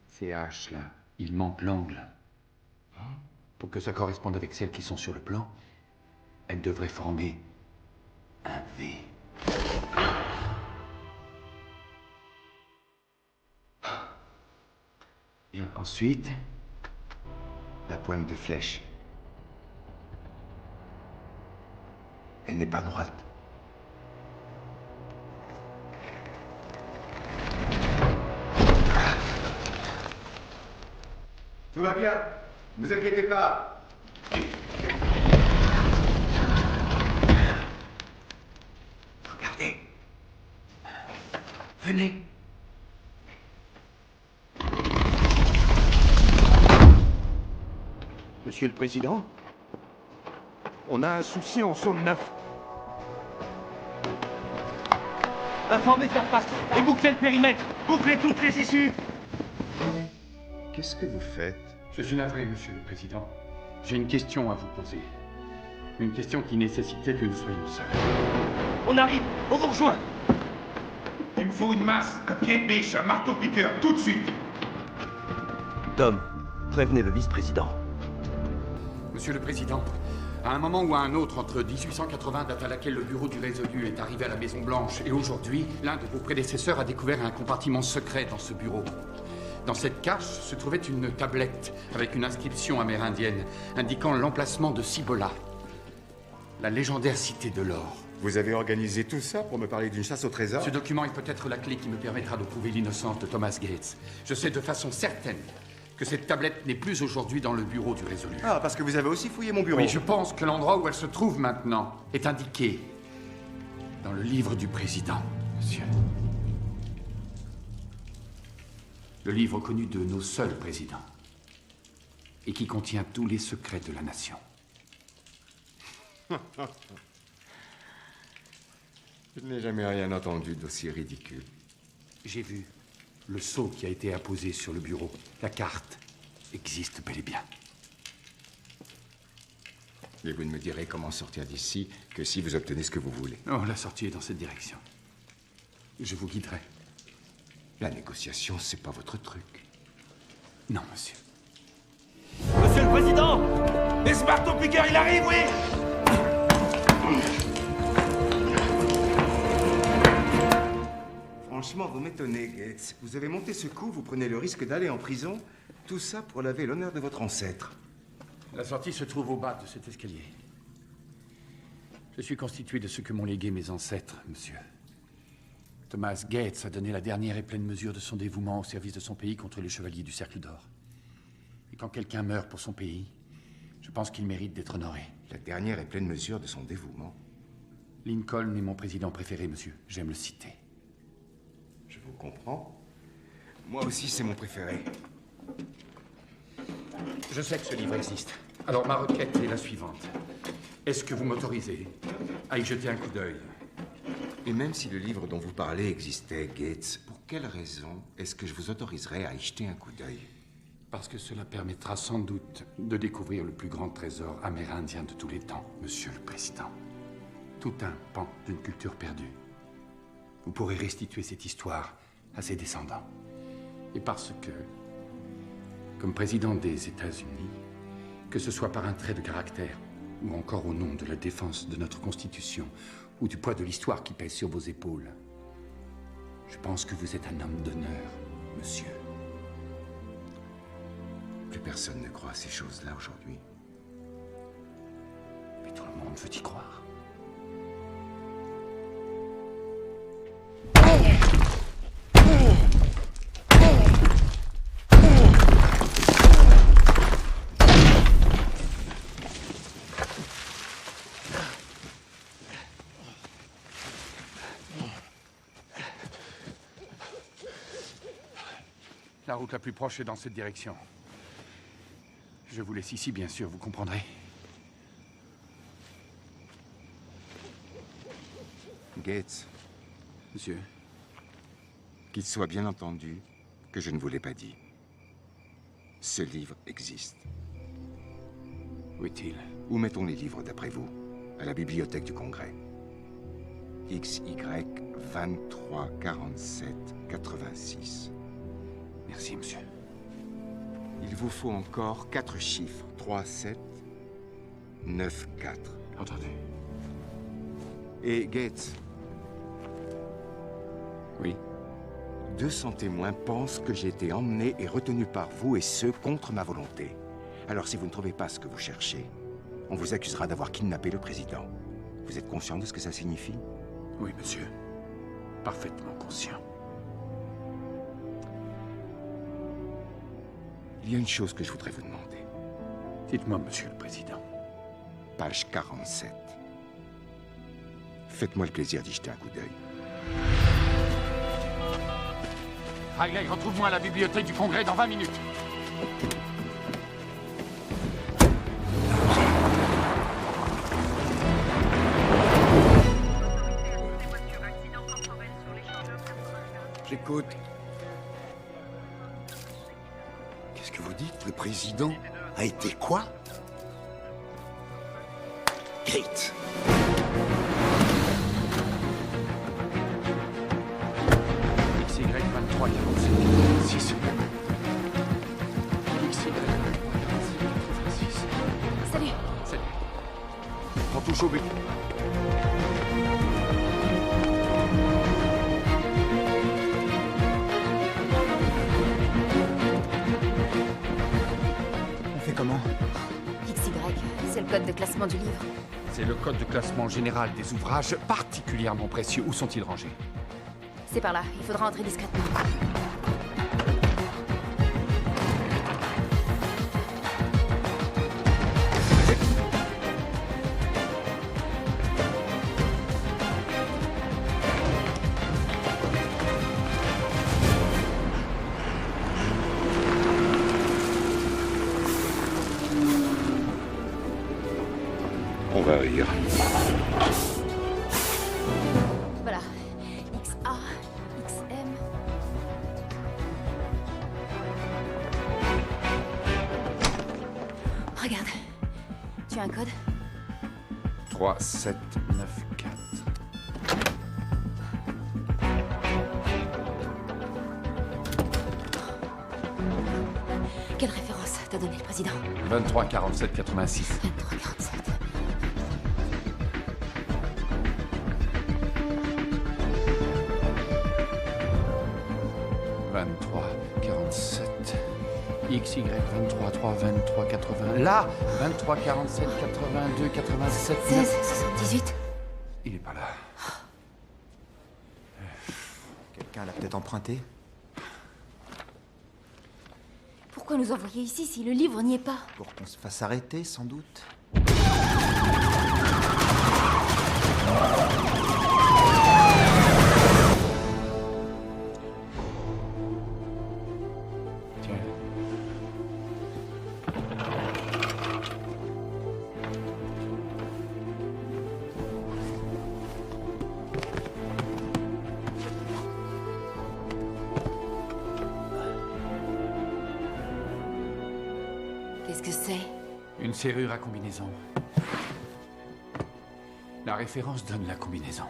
Ces haches là, il manque l'angle. Pour que ça corresponde avec celles qui sont sur le plan, elles devraient former un V. Et ensuite, la pointe de flèche. Elle n'est pas droite. Tout va bien. Ne vous inquiétez pas. Regardez. Venez. Monsieur le Président, on a un souci en zone 9. Informez faire face et bouclez le périmètre. Bouclez toutes les issues. Qu'est-ce que vous faites? Je suis navré, monsieur le président. J'ai une question à vous poser. Une question qui nécessitait que nous soyons seuls. On arrive, on vous rejoint. Il me faut une masse, un pied de biche, un marteau-piqueur, tout de suite. Tom, prévenez le vice-président. Monsieur le Président, à un moment ou à un autre, entre 1880, date à laquelle le bureau du Résolu est arrivé à la Maison-Blanche, et aujourd'hui, l'un de vos prédécesseurs a découvert un compartiment secret dans ce bureau. Dans cette cache se trouvait une tablette avec une inscription amérindienne indiquant l'emplacement de Cibola, la légendaire cité de l'or. Vous avez organisé tout ça pour me parler d'une chasse au trésor? Ce document est peut-être la clé qui me permettra de prouver l'innocence de Thomas Gates. Je sais de façon certaine que cette tablette n'est plus aujourd'hui dans le bureau du Résolu. Ah, parce que vous avez aussi fouillé mon bureau. Oui, je pense que l'endroit où elle se trouve maintenant est indiqué dans le livre du président, monsieur. Le livre connu de nos seuls présidents et qui contient tous les secrets de la nation. Je n'ai jamais rien entendu d'aussi ridicule. J'ai vu le sceau qui a été apposé sur le bureau. La carte existe bel et bien. Et vous ne me direz comment sortir d'ici que si vous obtenez ce que vous voulez. Oh, la sortie est dans cette direction. Je vous guiderai. La négociation, c'est pas votre truc. Non, monsieur. Monsieur le Président! Les marteaux-piqueurs, il arrive, oui! Franchement, vous m'étonnez, Gates. Vous avez monté ce coup, vous prenez le risque d'aller en prison. Tout ça pour laver l'honneur de votre ancêtre. La sortie se trouve au bas de cet escalier. Je suis constitué de ce que m'ont légué mes ancêtres, monsieur. Thomas Gates a donné la dernière et pleine mesure de son dévouement au service de son pays contre les chevaliers du Cercle d'Or. Et quand quelqu'un meurt pour son pays, je pense qu'il mérite d'être honoré. La dernière et pleine mesure de son dévouement? Lincoln est mon président préféré, monsieur. J'aime le citer. Je vous comprends. Moi aussi, c'est mon préféré. Je sais que ce livre existe. Alors ma requête est la suivante. Est-ce que vous m'autorisez à y jeter un coup d'œil? Et même si le livre dont vous parlez existait, Gates, pour quelle raison est-ce que je vous autoriserais à y jeter un coup d'œil? Parce que cela permettra sans doute de découvrir le plus grand trésor amérindien de tous les temps, monsieur le Président. Tout un pan d'une culture perdue. Vous pourrez restituer cette histoire à ses descendants. Et parce que, comme président des États-Unis, que ce soit par un trait de caractère ou encore au nom de la défense de notre Constitution ou du poids de l'histoire qui pèse sur vos épaules, je pense que vous êtes un homme d'honneur, monsieur. Plus personne ne croit à ces choses-là aujourd'hui. Mais tout le monde veut y croire. La route la plus proche est dans cette direction. Je vous laisse ici, bien sûr, vous comprendrez. Gates. Monsieur. Qu'il soit bien entendu que je ne vous l'ai pas dit. Ce livre existe. Où est-il? Où mettons les livres, d'après vous? À la bibliothèque du Congrès. XY 23 47 86. Merci, monsieur. Il vous faut encore 4 chiffres. 3, 7, 9, 4. Entendu. Et Gates. Oui. 200 témoins pensent que j'ai été emmené et retenu par vous, et ce, contre ma volonté. Alors, si vous ne trouvez pas ce que vous cherchez, on vous accusera d'avoir kidnappé le président. Vous êtes conscient de ce que ça signifie? Oui, monsieur. Parfaitement conscient. Il y a une chose que je voudrais vous demander. Dites-moi, monsieur le président. Page 47. Faites-moi le plaisir d'y jeter un coup d'œil. Riley, retrouve-moi à la bibliothèque du Congrès dans 20 minutes. J'écoute. Qu'est-ce que vous dites? Le président a été quoi? Kate. XY 23 46. classement du livre? C'est le code de classement général des ouvrages particulièrement précieux. Où sont-ils rangés? C'est par là. Il faudra entrer discrètement. On va rire. Voilà. XA, XM. Regarde. Tu as un code? 3, 7, 9, 4. Quelle référence t'a donné le président? 23, 47, 86. 23, 47. XY 23, 3, 23, 80. Là 23, 47, 82, 87. 16, 78. Il est pas là. Quelqu'un l'a peut-être emprunté? Pourquoi nous envoyer ici si le livre n'y est pas? Pour qu'on se fasse arrêter, sans doute. Qu'est-ce que c'est? Une serrure à combinaison. La référence donne la combinaison.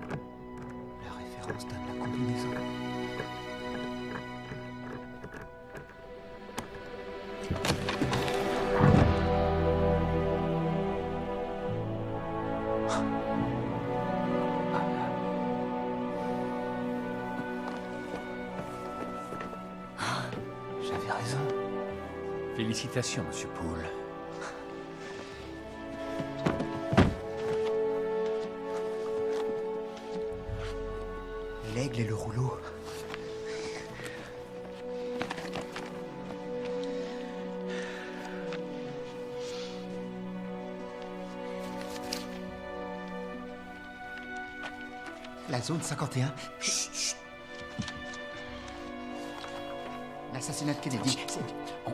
La référence donne la combinaison. J'avais raison. Félicitations, Monsieur Poole. L'aigle et le rouleau. La zone 51. Chut, chut. L'assassinat de Kennedy.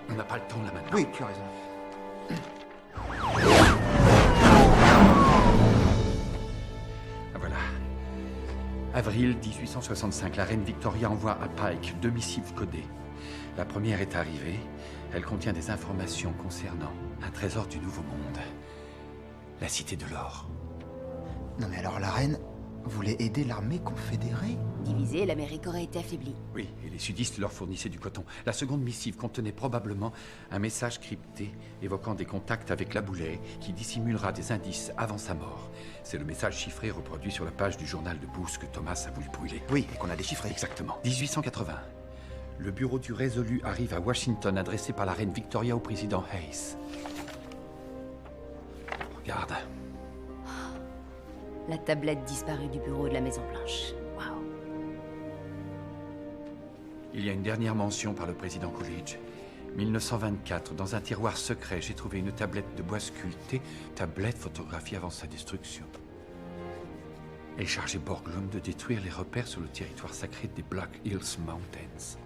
On n'a pas le temps là maintenant. Oui, tu as raison. Voilà. Avril 1865, la reine Victoria envoie à Pike 2 missives codées. La première est arrivée. Elle contient des informations concernant un trésor du Nouveau Monde. La Cité de l'Or. Non mais alors la reine voulait aider l'armée confédérée? Divisée, l'Amérique aurait été affaiblie. Oui, et les sudistes leur fournissaient du coton. La seconde missive contenait probablement un message crypté évoquant des contacts avec Laboulet qui dissimulera des indices avant sa mort. C'est le message chiffré reproduit sur la page du journal de Booth que Thomas a voulu brûler. Oui, et qu'on a déchiffré. Exactement. 1880. Le bureau du résolu arrive à Washington, adressé par la reine Victoria au président Hayes. Regarde. La tablette disparue du bureau de la Maison-Blanche. Waouh. Il y a une dernière mention par le président Coolidge. 1924, dans un tiroir secret, j'ai trouvé une tablette de bois sculpté, tablette photographiée avant sa destruction. Elle chargeait Borglum de détruire les repères sur le territoire sacré des Black Hills Mountains.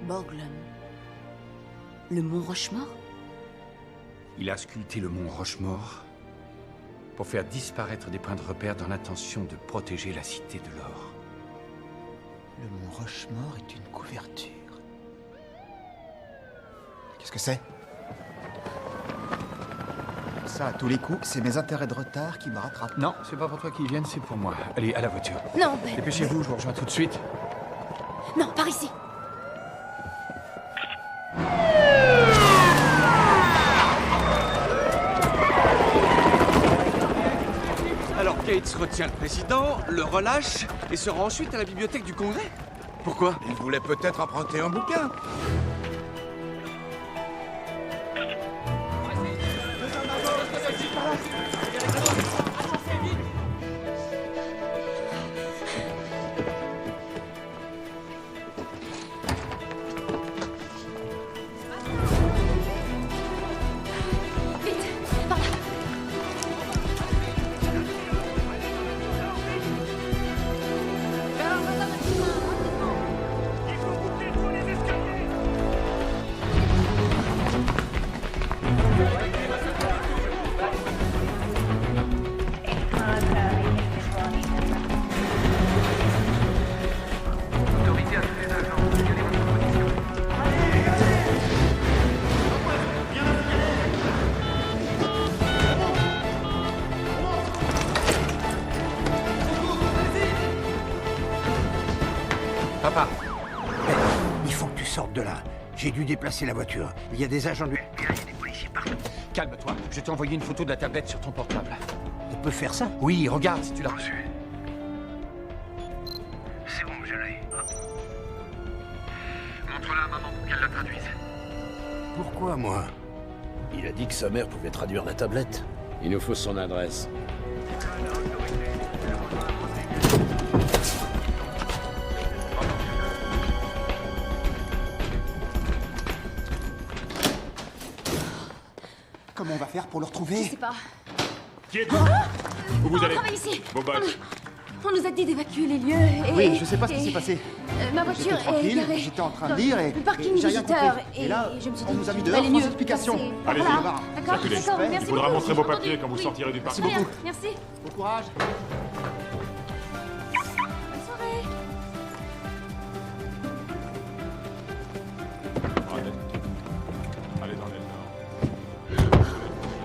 Borglum. Le mont Rochemort? Il a sculpté le mont Rochemort pour faire disparaître des points de repère dans l'intention de protéger la Cité de l'Or. Le mont Rochemort est une couverture. Qu'est-ce que c'est? Ça, à tous les coups, c'est mes intérêts de retard qui me rattrapent. Non, c'est pas pour toi qu'ils viennent, c'est pour moi. Allez, à la voiture. Non, Ben. Dépêchez-vous, je vous rejoins tout de suite. Non, par ici. Alors Gates retient le président, le relâche et se rend ensuite à la bibliothèque du Congrès. Pourquoi? Il voulait peut-être emprunter un bouquin. Papa. Hey, il faut que tu sortes de là. J'ai dû déplacer la voiture. Il y a des agents du FBI, il y a des policiers partout. Calme-toi, je t'ai envoyé une photo de la tablette sur ton portable. On peut faire ça? Oui, regarde si tu l'as reçue. C'est bon, je l'ai. Montre-la à maman pour qu'elle la traduise. Pourquoi, moi? Il a dit que sa mère pouvait traduire la tablette. Il nous faut son adresse. Comment on va faire pour le retrouver? Je sais pas. Qui êtes-vous? Où vous allez? On travaille ici. Vos bottes. On nous a dit d'évacuer les lieux et... Oui, je sais pas ce qui s'est passé. Ma voiture J'étais est tranquille, garée. j'étais en train de dans lire et le parking j'ai rien visiteur. compris. Et là, je me suis dit on nous a mis qu'il dehors valait sans mieux explication. passer par Allez-y, là. D'accord, circulez. d'accord, merci Il faudra beaucoup. montrer vos Entendu. papiers quand vous Oui. sortirez du Très parking. bien, merci. Bon courage. Bonne soirée. Allez dans l'aile nord.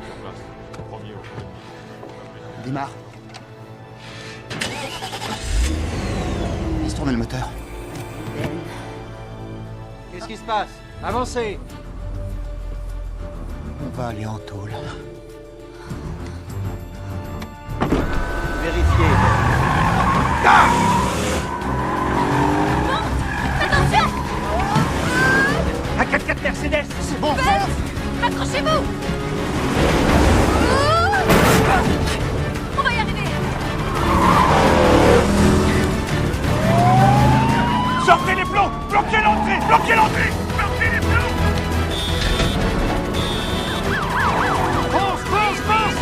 Sur place. Premier au Démarre. Laisse tourner le moteur. Qu'est-ce qui se passe? Avancez! On va aller en tôle. Vérifiez. Attention! Un 4x4 Mercedes! C'est bon! Accrochez-vous! On va y arriver! Sortez les plombs! Bloquez l'entrée! Bloquez l'entrée! Bloquez les plombs! Fonce, fonce, fonce!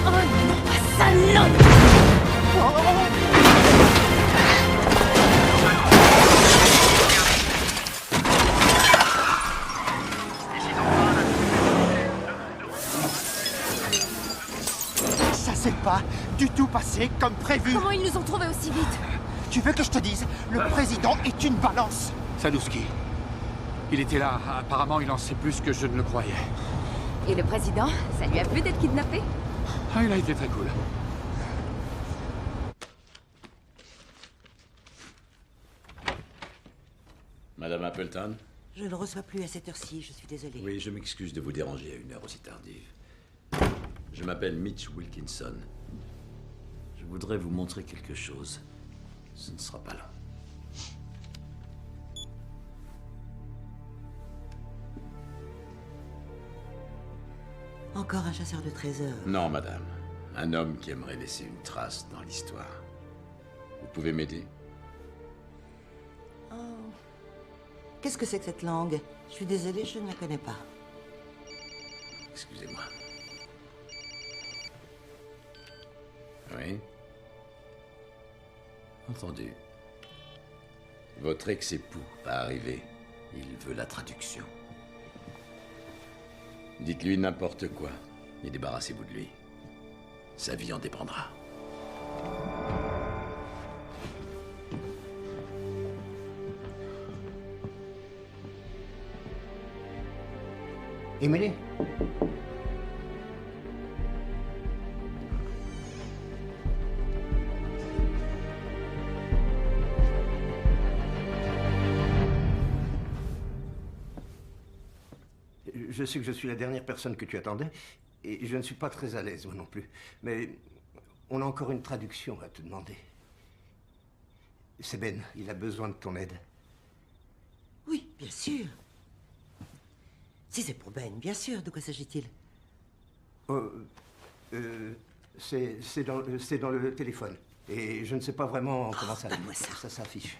Oh non, salope! Ça s'est pas du tout passé comme prévu. Comment ils nous ont trouvés aussi vite? Tu veux que je te dise? Le président est une balance. Sadowski. Il était là. Apparemment, il en sait plus que je ne le croyais. Et le président, ça lui a plu d'être kidnappé? Ah, il a été très cool. Madame Appleton? Je ne reçois plus à cette heure-ci, je suis désolée. Oui, je m'excuse de vous déranger à une heure aussi tardive. Je m'appelle Mitch Wilkinson. Je voudrais vous montrer quelque chose. Ce ne sera pas long. Encore un chasseur de trésors. Non, madame. Un homme qui aimerait laisser une trace dans l'histoire. Vous pouvez m'aider? Oh. Qu'est-ce que c'est que cette langue? Je suis désolée, je ne la connais pas. Excusez-moi. Oui? Entendu. Votre ex-époux va arriver. Il veut la traduction. Dites-lui n'importe quoi et débarrassez-vous de lui. Sa vie en dépendra. Emily? Je sais que je suis la dernière personne que tu attendais, et je ne suis pas très à l'aise, moi non plus. Mais on a encore une traduction à te demander. C'est Ben, il a besoin de ton aide. Oui, bien sûr. Si c'est pour Ben, bien sûr. De quoi s'agit-il? C'est dans le téléphone. Et je ne sais pas vraiment comment ça s'affiche.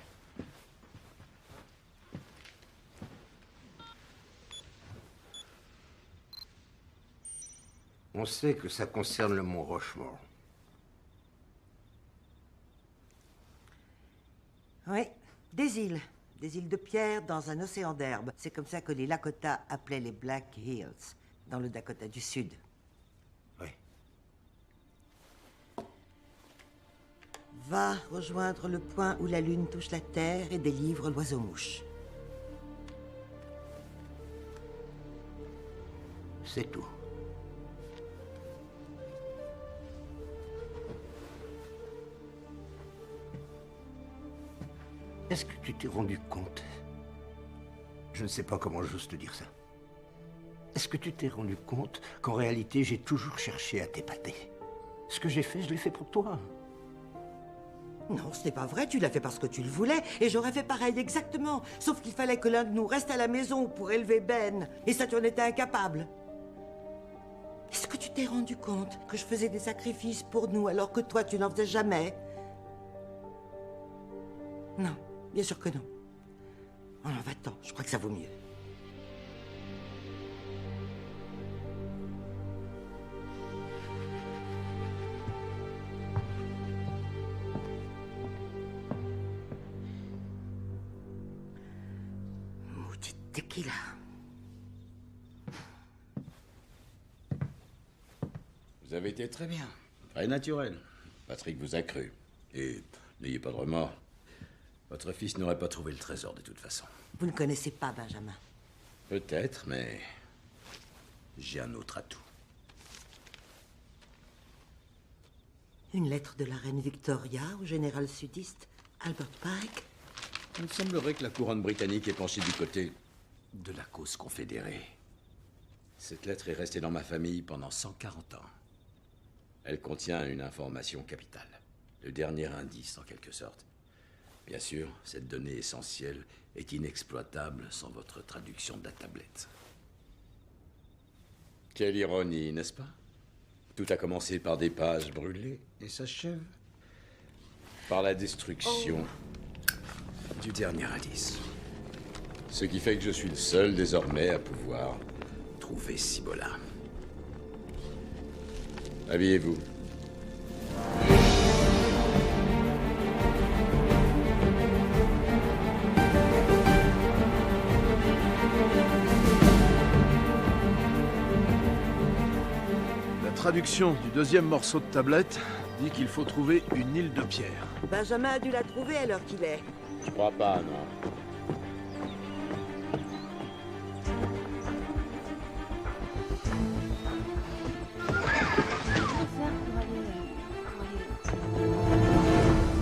On sait que ça concerne le mont Rochemort. Oui, des îles. Des îles de pierre dans un océan d'herbe. C'est comme ça que les Lakota appelaient les Black Hills, dans le Dakota du Sud. Oui. Va rejoindre le point où la lune touche la terre et délivre l'oiseau-mouche. C'est tout. Est-ce que tu t'es rendu compte? Je ne sais pas comment j'ose te dire ça. Est-ce que tu t'es rendu compte qu'en réalité, j'ai toujours cherché à t'épater? Ce que j'ai fait, je l'ai fait pour toi. Non, ce n'est pas vrai, tu l'as fait parce que tu le voulais, et j'aurais fait pareil exactement. Sauf qu'il fallait que l'un de nous reste à la maison pour élever Ben, et ça tu en étais incapable. Est-ce que tu t'es rendu compte que je faisais des sacrifices pour nous alors que toi tu n'en faisais jamais? Non, bien sûr que non. Alors va-t'en, je crois que ça vaut mieux. Tequila. Vous avez été très bien. Très naturel. Patrick vous a cru. Et n'ayez pas de remords. Votre fils n'aurait pas trouvé le trésor de toute façon. Vous ne connaissez pas Benjamin. Peut-être, mais j'ai un autre atout. Une lettre de la reine Victoria au général sudiste Albert Pike. Il semblerait que la couronne britannique est penchée du côté de la cause confédérée. Cette lettre est restée dans ma famille pendant 140 ans. Elle contient une information capitale. Le dernier indice, en quelque sorte. Bien sûr, cette donnée essentielle est inexploitable sans votre traduction de la tablette. Quelle ironie, n'est-ce pas? Tout a commencé par des pages brûlées et s'achève par la destruction du dernier indice. Ce qui fait que je suis le seul désormais à pouvoir trouver Cibola. Habillez-vous. La traduction du deuxième morceau de tablette dit qu'il faut trouver une île de pierre. Benjamin a dû la trouver à l'heure qu'il est. Je crois pas, non.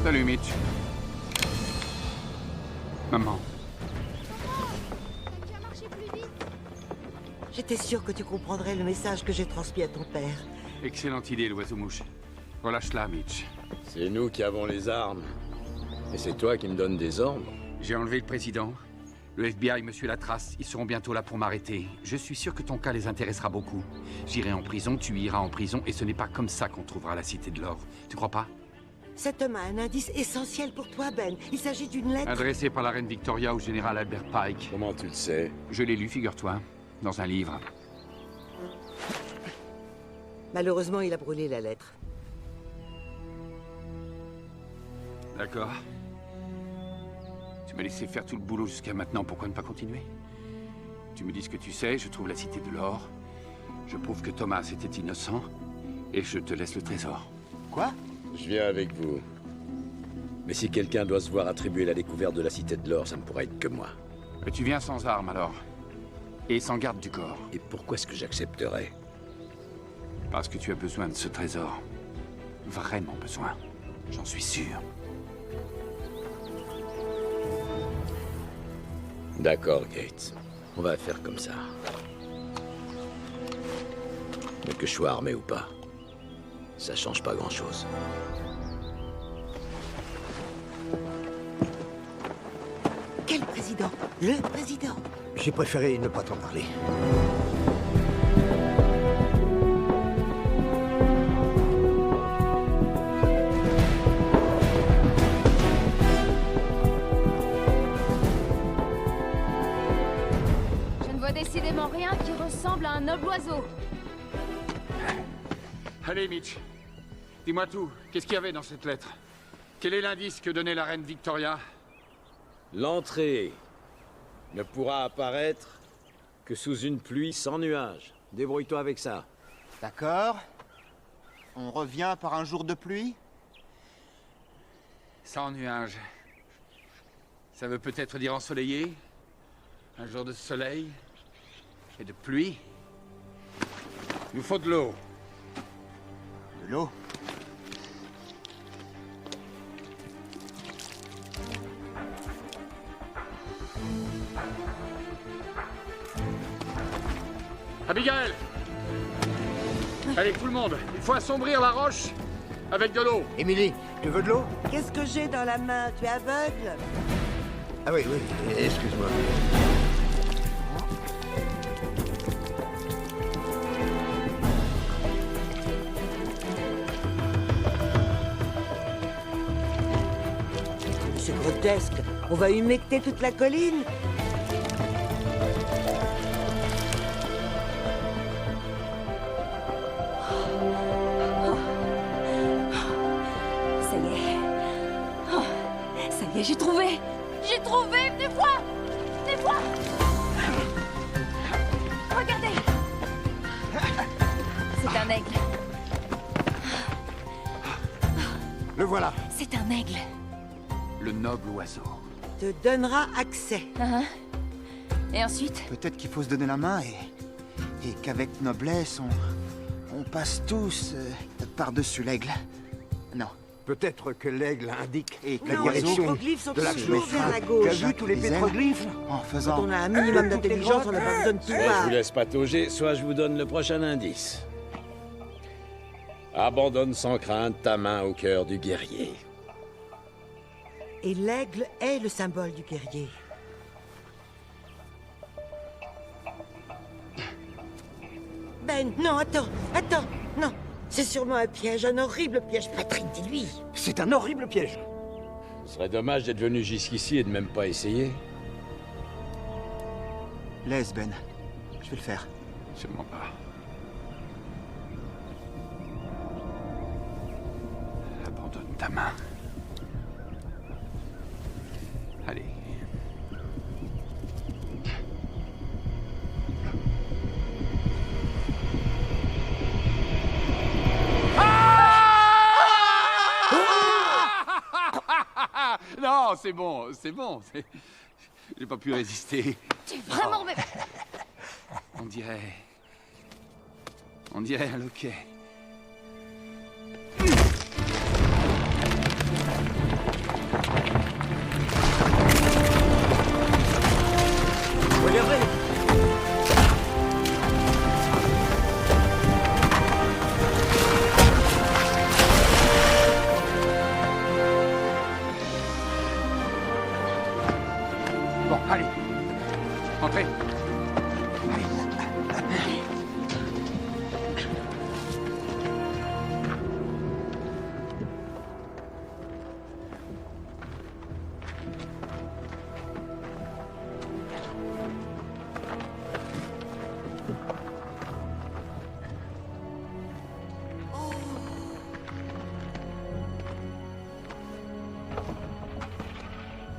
Salut, Mitch. Maman. J'étais sûre que tu comprendrais le message que j'ai transmis à ton père. Excellente idée, l'oiseau-mouche. Relâche-la, Mitch. C'est nous qui avons les armes. Et c'est toi qui me donnes des ordres. J'ai enlevé le président. Le FBI me suit la trace. Ils seront bientôt là pour m'arrêter. Je suis sûr que ton cas les intéressera beaucoup. J'irai en prison, tu iras en prison, et ce n'est pas comme ça qu'on trouvera la Cité de l'Or. Tu crois pas? Cet homme a un indice essentiel pour toi, Ben. Il s'agit d'une lettre... Adressée par la reine Victoria au général Albert Pike. Comment tu le sais? Je l'ai lu, figure-toi, dans un livre. Malheureusement, il a brûlé la lettre. D'accord. Tu m'as laissé faire tout le boulot jusqu'à maintenant, pourquoi ne pas continuer? Tu me dis ce que tu sais, je trouve la Cité de l'Or. Je prouve que Thomas était innocent, et je te laisse le trésor. Quoi? Je viens avec vous. Mais si quelqu'un doit se voir attribuer la découverte de la Cité de l'Or, ça ne pourra être que moi. Mais tu viens sans armes, alors. Et sans garde du corps. Et pourquoi est-ce que j'accepterais? Parce que tu as besoin de ce trésor. Vraiment besoin. J'en suis sûr. D'accord, Gates. On va faire comme ça. Mais que je sois armé ou pas, ça change pas grand-chose. Quel président. Le président. J'ai préféré ne pas t'en parler. Je ne vois décidément rien qui ressemble à un noble oiseau. Allez, Mitch. Dis-moi tout. Qu'est-ce qu'il y avait dans cette lettre? Quel est l'indice que donnait la reine Victoria? L'entrée ne pourra apparaître que sous une pluie sans nuages. Débrouille-toi avec ça. D'accord. On revient par un jour de pluie? Sans nuages. Ça veut peut-être dire ensoleillé? Un jour de soleil? Et de pluie? Il nous faut de l'eau. De l'eau? Abigail! Allez, tout le monde, il faut assombrir la roche avec de l'eau. Émilie, tu veux de l'eau? Qu'est-ce que j'ai dans la main? Tu es aveugle? Ah oui, excuse-moi. C'est grotesque. On va humecter toute la colline. Ça y est. Oh, ça y est, j'ai trouvé. J'ai trouvé. Venez voir. Venez voir. Regardez. C'est un aigle. Le voilà. C'est un aigle. Le noble oiseau. Te donnera accès. Et ensuite? Peut-être qu'il faut se donner la main et qu'avec noblesse, on passe tous par-dessus l'aigle. Non. Peut-être que l'aigle indique la Non, les direction pétroglyphes sont de la toujours chose. vers la Tu gauche. as vu tous les pétroglyphes? En faisant... Quand on a un minimum d'intelligence, on n'a pas besoin de Soit je pouvoir. vous laisse patauger, soit je vous donne le prochain indice. Abandonne sans crainte ta main au cœur du guerrier. Et l'aigle est le symbole du guerrier. Ben, non, attends, non. C'est sûrement un piège, un horrible piège. Patrick, dis-lui. C'est un horrible piège. Ce serait dommage d'être venu jusqu'ici et de même pas essayer. Laisse, Ben. Je vais le faire. Sûrement pas. Abandonne ta main. Allez. Non, c'est bon, c'est bon. J'ai pas pu résister. Tu es vraiment... On dirait un loquet. Regardez. Bon, allez. Entrez.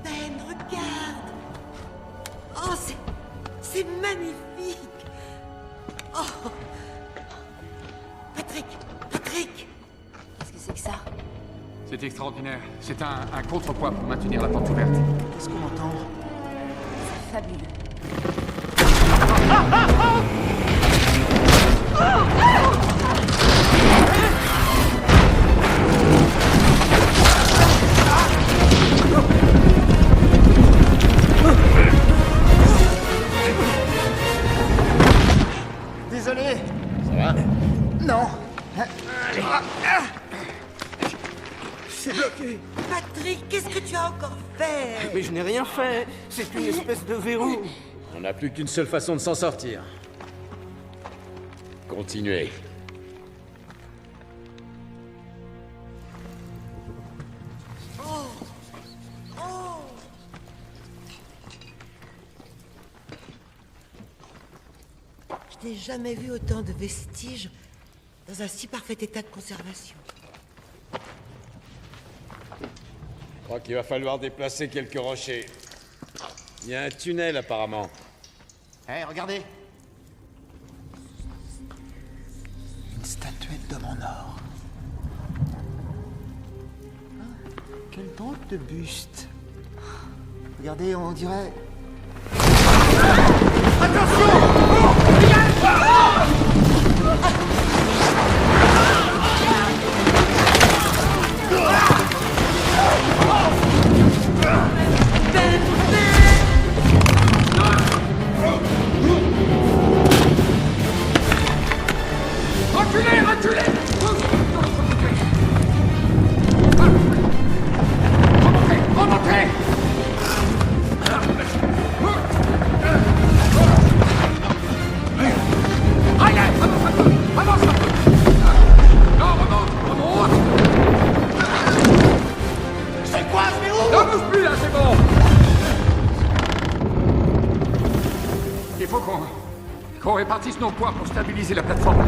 Ben, regarde. Oh, c'est magnifique. Oh. Patrick. Qu'est-ce que c'est que ça? C'est extraordinaire. C'est un contrepoids pour maintenir la porte ouverte. Qu'est-ce qu'on entend? C'est fabuleux. Désolé. Ça va? Non. C'est bloqué. Patrick, qu'est-ce que tu as encore fait? Mais je n'ai rien fait. C'est une espèce de verrou. On n'a plus qu'une seule façon de s'en sortir. Continuez. Je n'ai jamais vu autant de vestiges dans un si parfait état de conservation. Je crois qu'il va falloir déplacer quelques rochers. Il y a un tunnel apparemment. Hé, regardez. Une statuette d'homme en or. Ah, quel drôle de buste. Regardez, on dirait... Reculez, reculez! Remontez, remontez! Allez, avance un peu, avance un peu! Non, remonte, remonte! C'est quoi, c'est où? Ne bouge plus là, c'est bon! Il faut qu'on répartisse nos poids pour stabiliser la plateforme.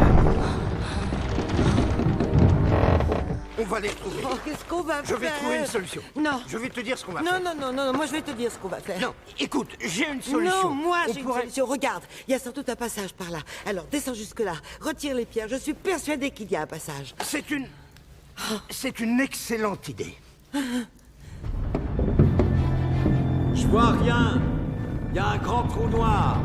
On va les trouver. Oh, qu'est-ce qu'on va Je faire? vais trouver une solution. Non. Je vais te dire ce qu'on va Non, faire. non, non, non, moi je vais te dire ce qu'on va faire. Non, écoute, j'ai une solution. Non, moi On j'ai pourrait- une solution. Regarde, il y a sans doute un passage par là. Alors descends jusque-là, retire les pierres. Je suis persuadée qu'il y a un passage. C'est une excellente idée. Je vois rien. Il y a un grand trou noir.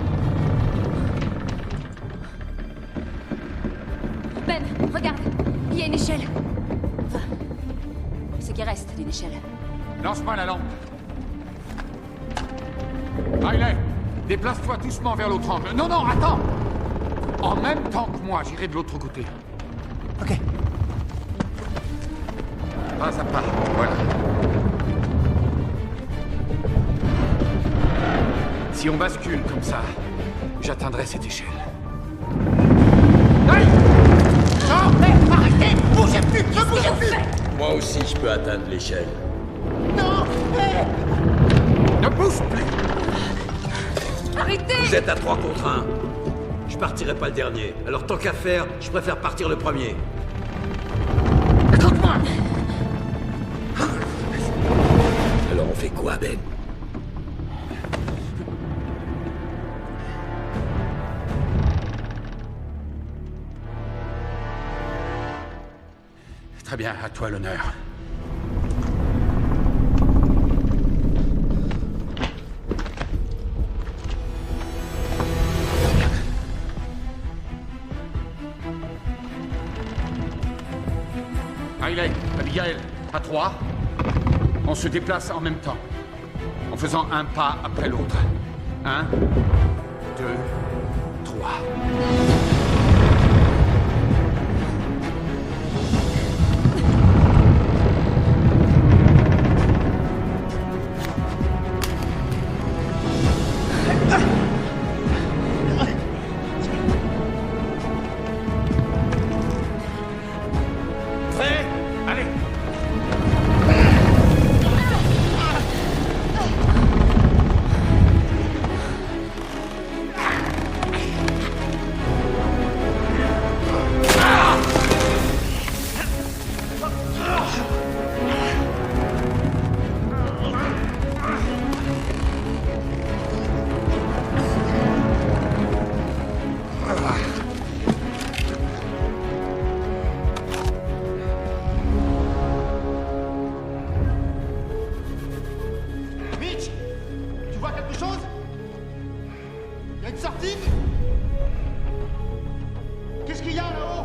Ben, regarde, il y a une échelle. Enfin, ce qui reste d'une échelle. Lance-moi la lampe. Riley, déplace-toi doucement vers l'autre angle. Non, non, attends! En même temps que moi, j'irai de l'autre côté. Ok. Pas à pas, voilà. Si on bascule comme ça, j'atteindrai cette échelle. Hey! Non, mais arrêtez! Bougez plus! Ne bougez plus! Moi aussi, je peux atteindre l'échelle. Non! Ne bouge plus! Arrêtez! Vous êtes à 3 contre 1. Je partirai pas le dernier. Alors tant qu'à faire, je préfère partir le premier. Écoute-moi! Alors on fait quoi, Ben? Très bien, à toi l'honneur. Riley, Abigail, à 3. On se déplace en même temps, en faisant un pas après l'autre. 1, 2, 3. Prêt? Allez! Mitch, tu vois quelque chose? Il y a une sortie? Qu'est-ce qu'il y a là-haut?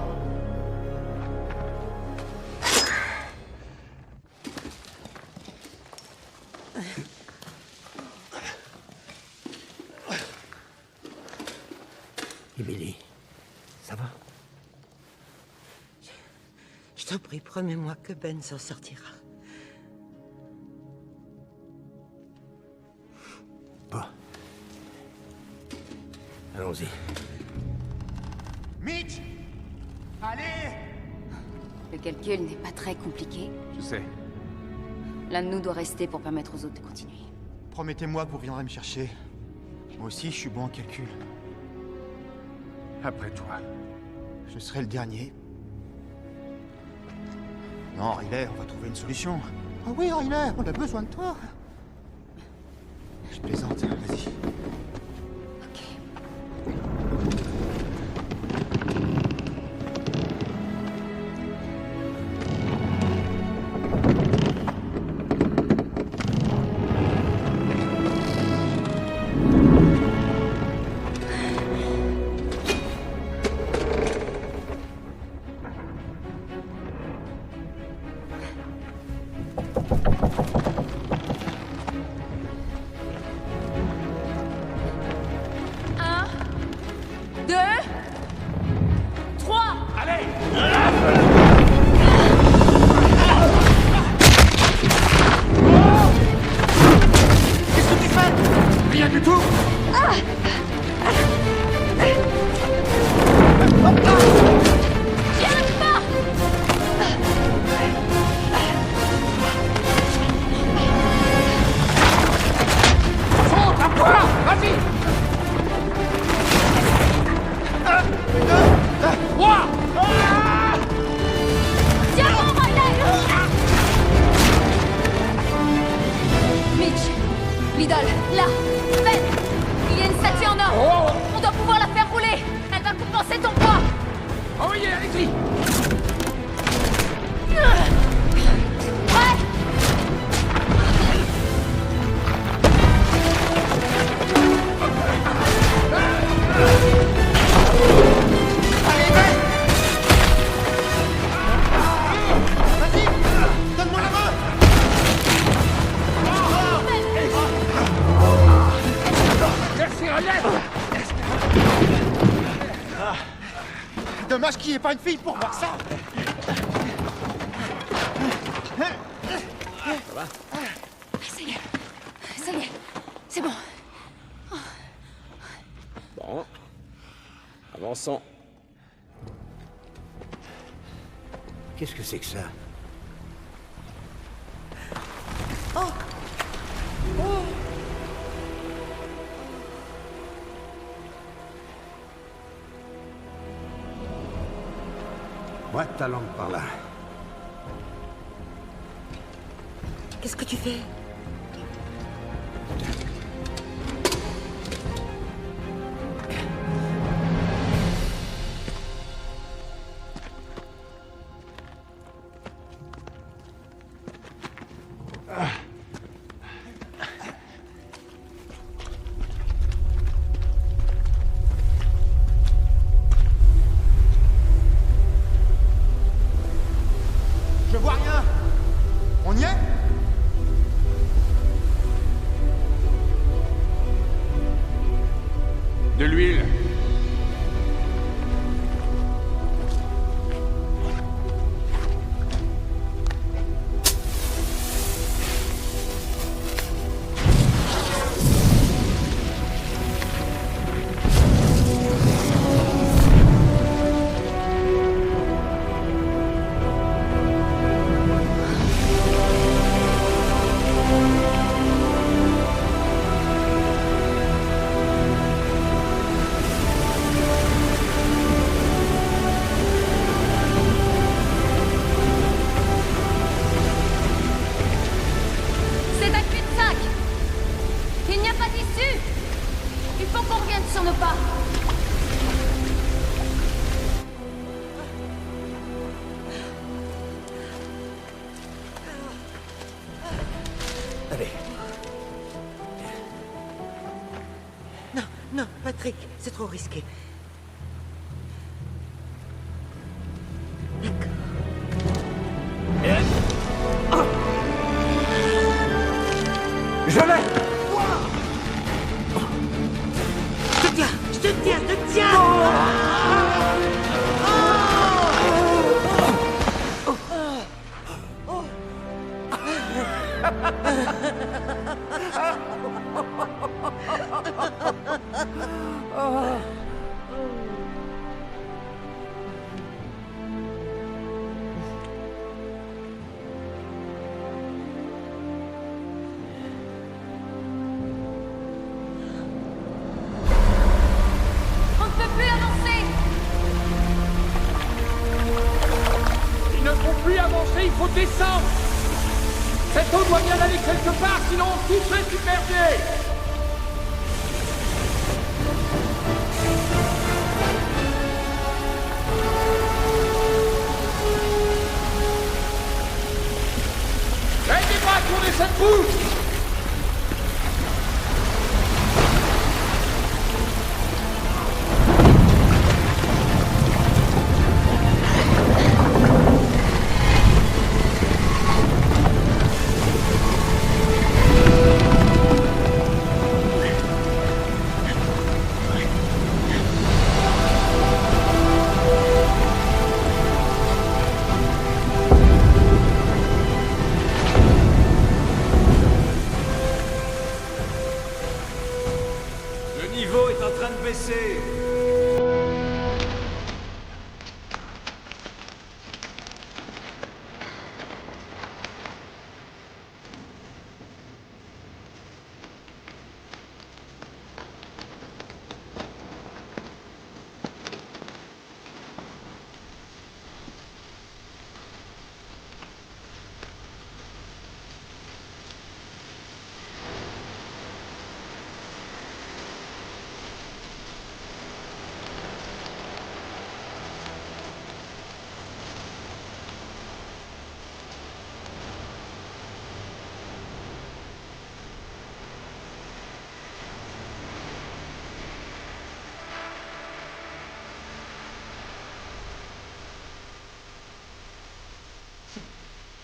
Emily, ça va? Je t'en prie, promets-moi que Ben s'en sortira. Allons-y. Mitch! Allez! Le calcul n'est pas très compliqué. Je sais. L'un de nous doit rester pour permettre aux autres de continuer. Promettez-moi que vous viendrez me chercher. Moi aussi, je suis bon en calcul. Après toi. Je serai le dernier. Non, Riley, on va trouver une solution. Ah oui, Riley, on a besoin de toi. Je plaisante, vas-y. Dommage qu'il n'y ait pas une fille pour voir ça. Ça va? Ça y est, c'est bon. Bon. Avançons. Qu'est-ce que c'est que ça? Oh! Oh! Ouais, ta langue par là. Qu'est-ce que tu fais? Je vois rien. On y est? De l'huile. C'est un cul-de-sac. Il n'y a pas d'issue. Il faut qu'on revienne sur nos pas. Allez. Non, non, Patrick, c'est trop risqué. Je l'ai! Je te tiens, je te tiens, je te tiens! Oh. faut descendre. Cette eau doit bien aller quelque part, sinon on tous est submergé. Aidez-moi à tourner cette roue.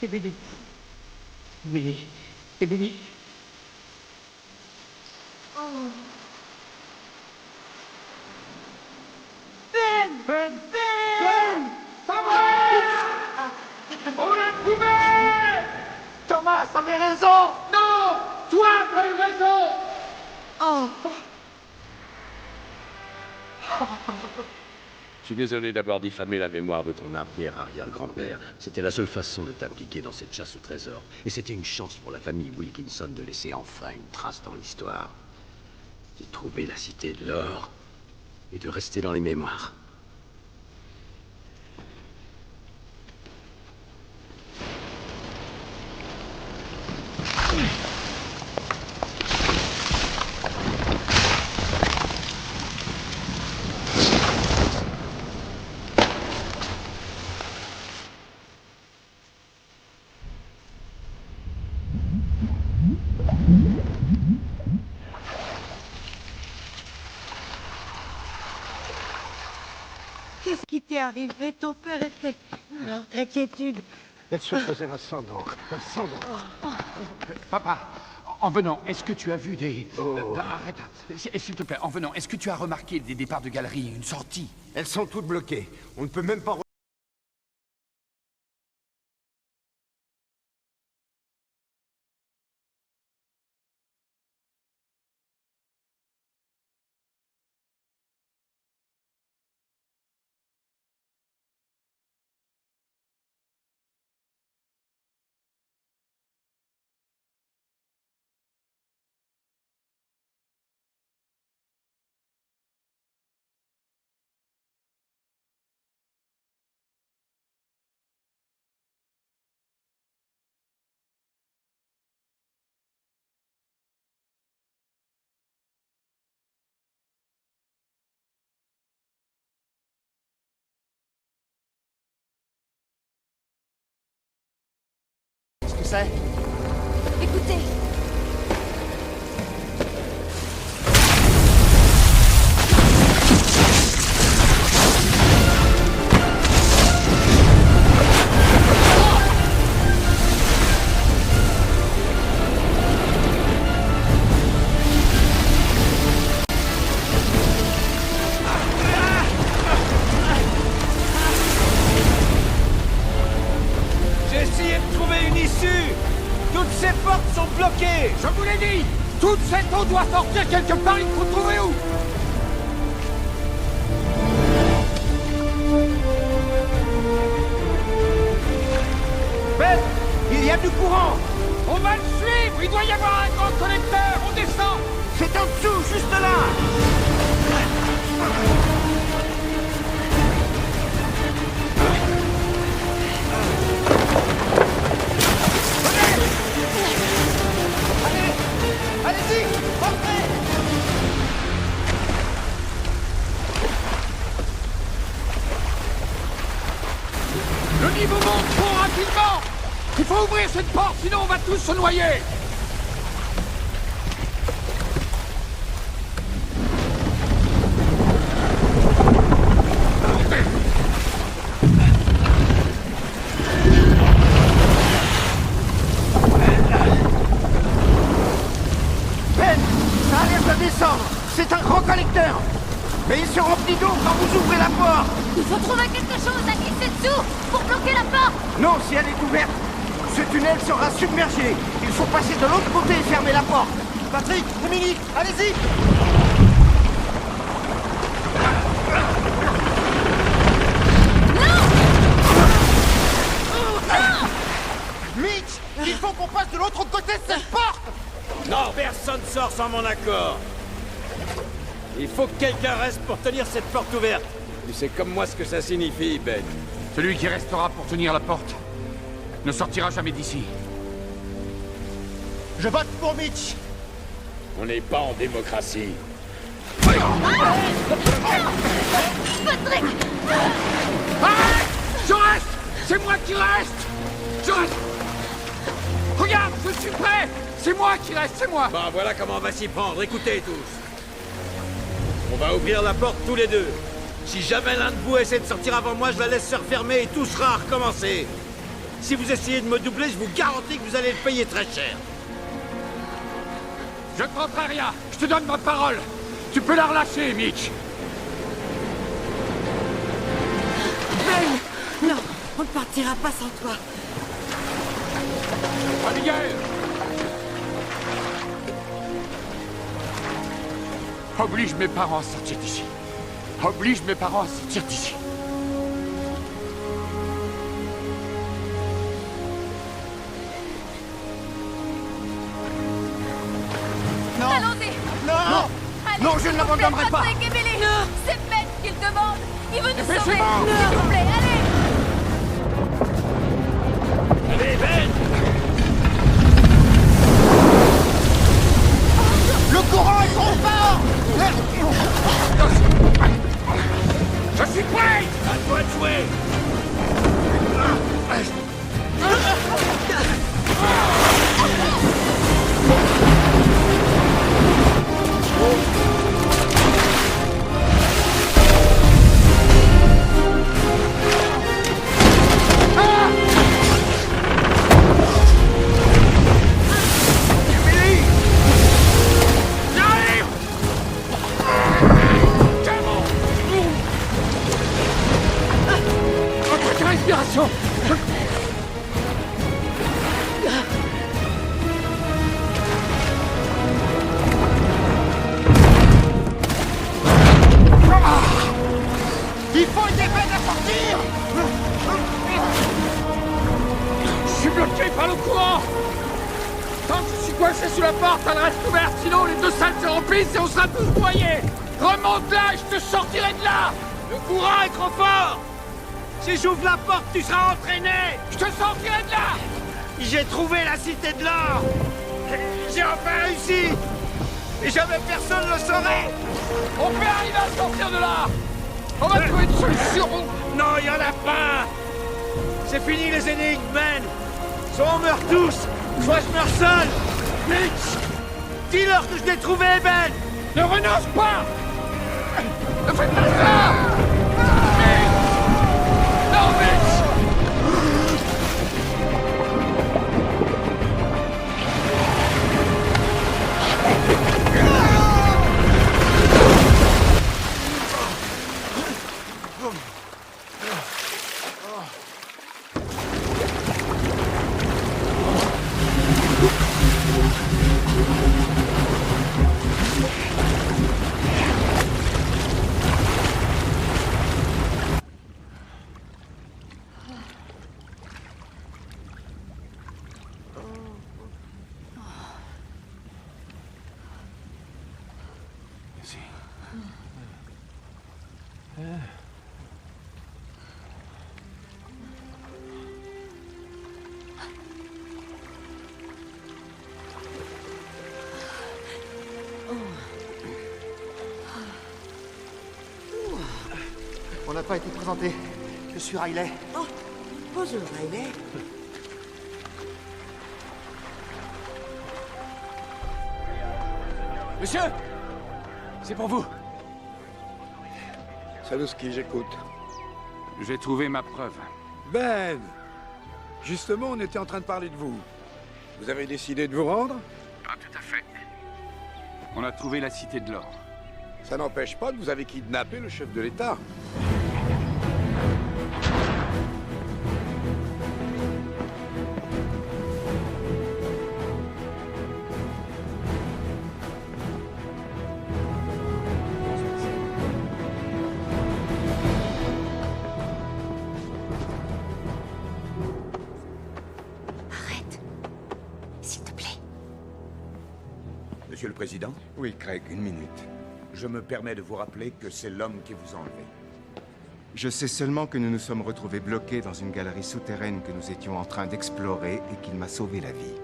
Emily. Oui. Emily. Oh. Ben! Ben! Ben! Thomas! On l'a trouvé! Thomas avait raison! Non! Toi, t'as eu raison! Oh. Je suis désolé d'avoir diffamé la mémoire de ton arrière-arrière-grand-père. C'était la seule façon de t'impliquer dans cette chasse au trésor. Et c'était une chance pour la famille Wilkinson de laisser enfin une trace dans l'histoire. De trouver la cité de l'or et de rester dans les mémoires. Qu'est-ce qui t'est arrivé? Ton père était... Inquiétude. Elle se faisait un sang d'encre. Un sang d'encre. Papa, en venant, est-ce que tu as vu des... arrête, s'il te plaît, en venant, est-ce que tu as remarqué des départs de galerie et une sortie? Elles sont toutes bloquées. On ne peut même pas... Qu'est-ce que c'est? Écoutez. J'ai essayé de trouver une issue. Toutes ces portes sont bloquées. Je vous l'ai dit! Toute cette eau doit sortir quelque part, il faut trouver où? Ben, il y a du courant. On va le suivre! Il doit y avoir un grand collecteur! On descend! C'est en dessous, juste là. Le niveau monte trop rapidement! Il faut ouvrir cette porte, sinon on va tous se noyer! Ben, ça a l'air de descendre. C'est un gros collecteur. Mais il se remplit d'eau quand vous ouvrez la porte. Il faut trouver quelque chose à glisser dessous pour bloquer la porte. Non, si elle est ouverte, ce tunnel sera submergé. Il faut passer de l'autre côté et fermer la porte. Patrick, Dominique, allez-y. Mitch, il faut qu'on passe de l'autre côté de cette porte. Non, personne sort sans mon accord. Il faut que quelqu'un reste pour tenir cette porte ouverte. Tu sais comme moi ce que ça signifie, Ben. Celui qui restera pour tenir la porte ne sortira jamais d'ici. Je vote pour Mitch. On n'est pas en démocratie. Patrick! Arrête! Je reste! C'est moi qui reste! Je reste! Regarde, je suis prêt! C'est moi qui reste, c'est moi! Bon, voilà comment on va s'y prendre. Écoutez tous. On va ouvrir la porte tous les deux. Si jamais l'un de vous essaie de sortir avant moi, je la laisse se refermer et tout sera à recommencer. Si vous essayez de me doubler, je vous garantis que vous allez le payer très cher. Je ne tenterai rien. Je te donne ma parole. Tu peux la relâcher, Mitch. Ben, non, on ne partira pas sans toi. Abigail! Oblige mes parents à sortir d'ici. Oblige mes parents à sortir d'ici. Non. Allons-y. Non. Allez, Non, je s'il ne vous l'abandonnerai plaît, pas. Patrick et Billy. C'est Ben qu'il demande. Il veut nous sauver. Dépêchez-vous. S'il vous plaît, allez. Allez, Ben! Le courant est trop fort. Je suis prêt! À toi de jouer! J'arrive! Calme! Reprenez ta respiration! Il faut aider Ben à sortir. Je suis bloqué par le courant! Tant que je suis coincé sous la porte, elle reste ouverte, sinon les deux salles se remplissent et on sera tous noyés! Remonte là et je te sortirai de là! Le courant est trop fort! Si j'ouvre la porte, tu seras entraîné! Je te sortirai de là! J'ai trouvé la cité de l'or! J'ai enfin réussi! Et jamais personne ne le saurait! On peut arriver à sortir de là! On va trouver une solution! Non, il y en a pas! C'est fini les énigmes, Ben! Soit on meurt tous, soit je meurs seul! Mitch! Dis-leur que je l'ai trouvé, Ben! Ne renonce pas! Ne faites pas ça! Mitch! Non, Mitch! On n'a pas été présenté. Je suis Riley. Oh, Bonjour, Riley. Monsieur! C'est pour vous. Salouski, j'écoute. J'ai trouvé ma preuve. Ben! Justement, on était en train de parler de vous. Vous avez décidé de vous rendre? Ah, tout à fait. On a trouvé la Cité de l'Or. Ça n'empêche pas que vous avez kidnappé le chef de l'État. S'il te plaît. Monsieur le Président? Oui, Craig, une minute. Je me permets de vous rappeler que c'est l'homme qui vous a enlevé. Je sais seulement que nous nous sommes retrouvés bloqués dans une galerie souterraine que nous étions en train d'explorer et qu'il m'a sauvé la vie.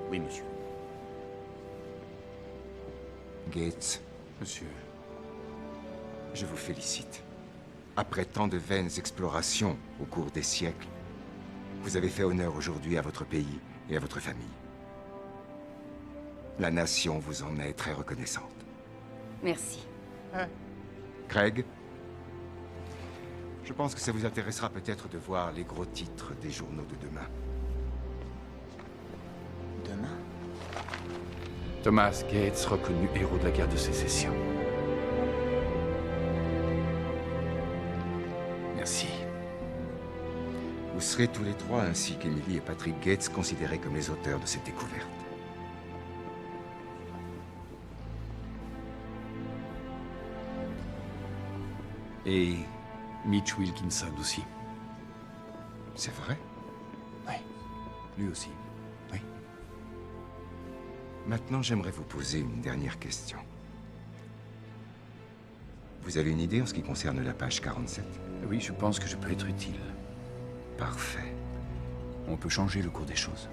Oui, monsieur. Gates. Monsieur. Je vous félicite. Après tant de vaines explorations au cours des siècles, vous avez fait honneur aujourd'hui à votre pays et à votre famille. La nation vous en est très reconnaissante. Merci. Craig, je pense que ça vous intéressera peut-être de voir les gros titres des journaux de demain. Demain? Thomas Gates, reconnu héros de la guerre de sécession. Merci. Vous serez tous les trois, ainsi qu'Emily et Patrick Gates, considérés comme les auteurs de cette découverte. Et Mitch Wilkinson aussi. C'est vrai? Oui, lui aussi. Oui. Maintenant, j'aimerais vous poser une dernière question. Vous avez une idée en ce qui concerne la page 47? Oui, je pense que je peux être utile. Parfait. On peut changer le cours des choses.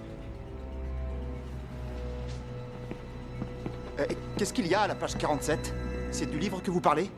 Qu'est-ce qu'il y a à la page 47? C'est du livre que vous parlez?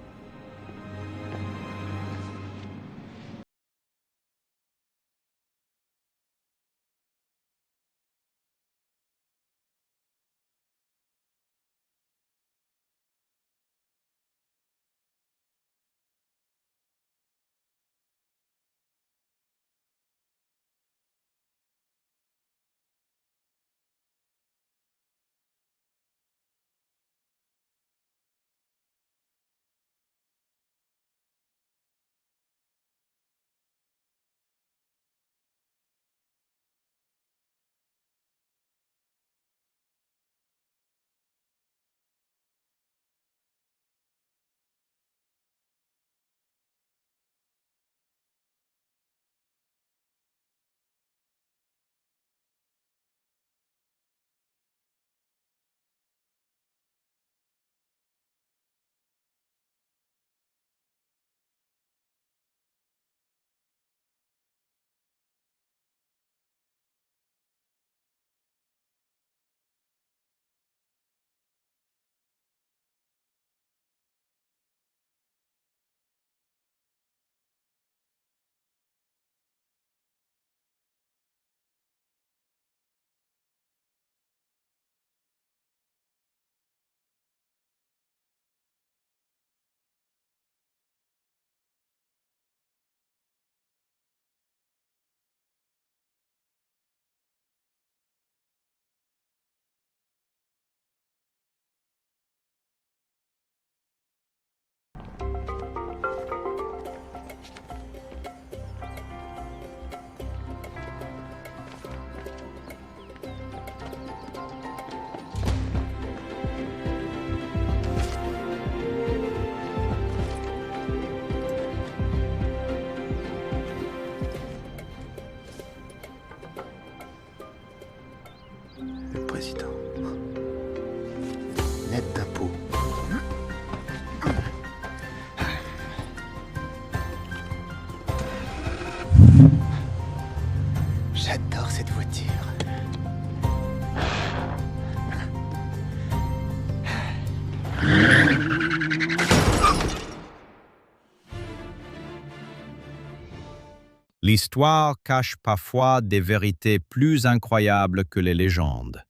L'histoire cache parfois des vérités plus incroyables que les légendes.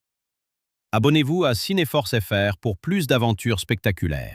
Abonnez-vous à Cinéforce FR pour plus d'aventures spectaculaires.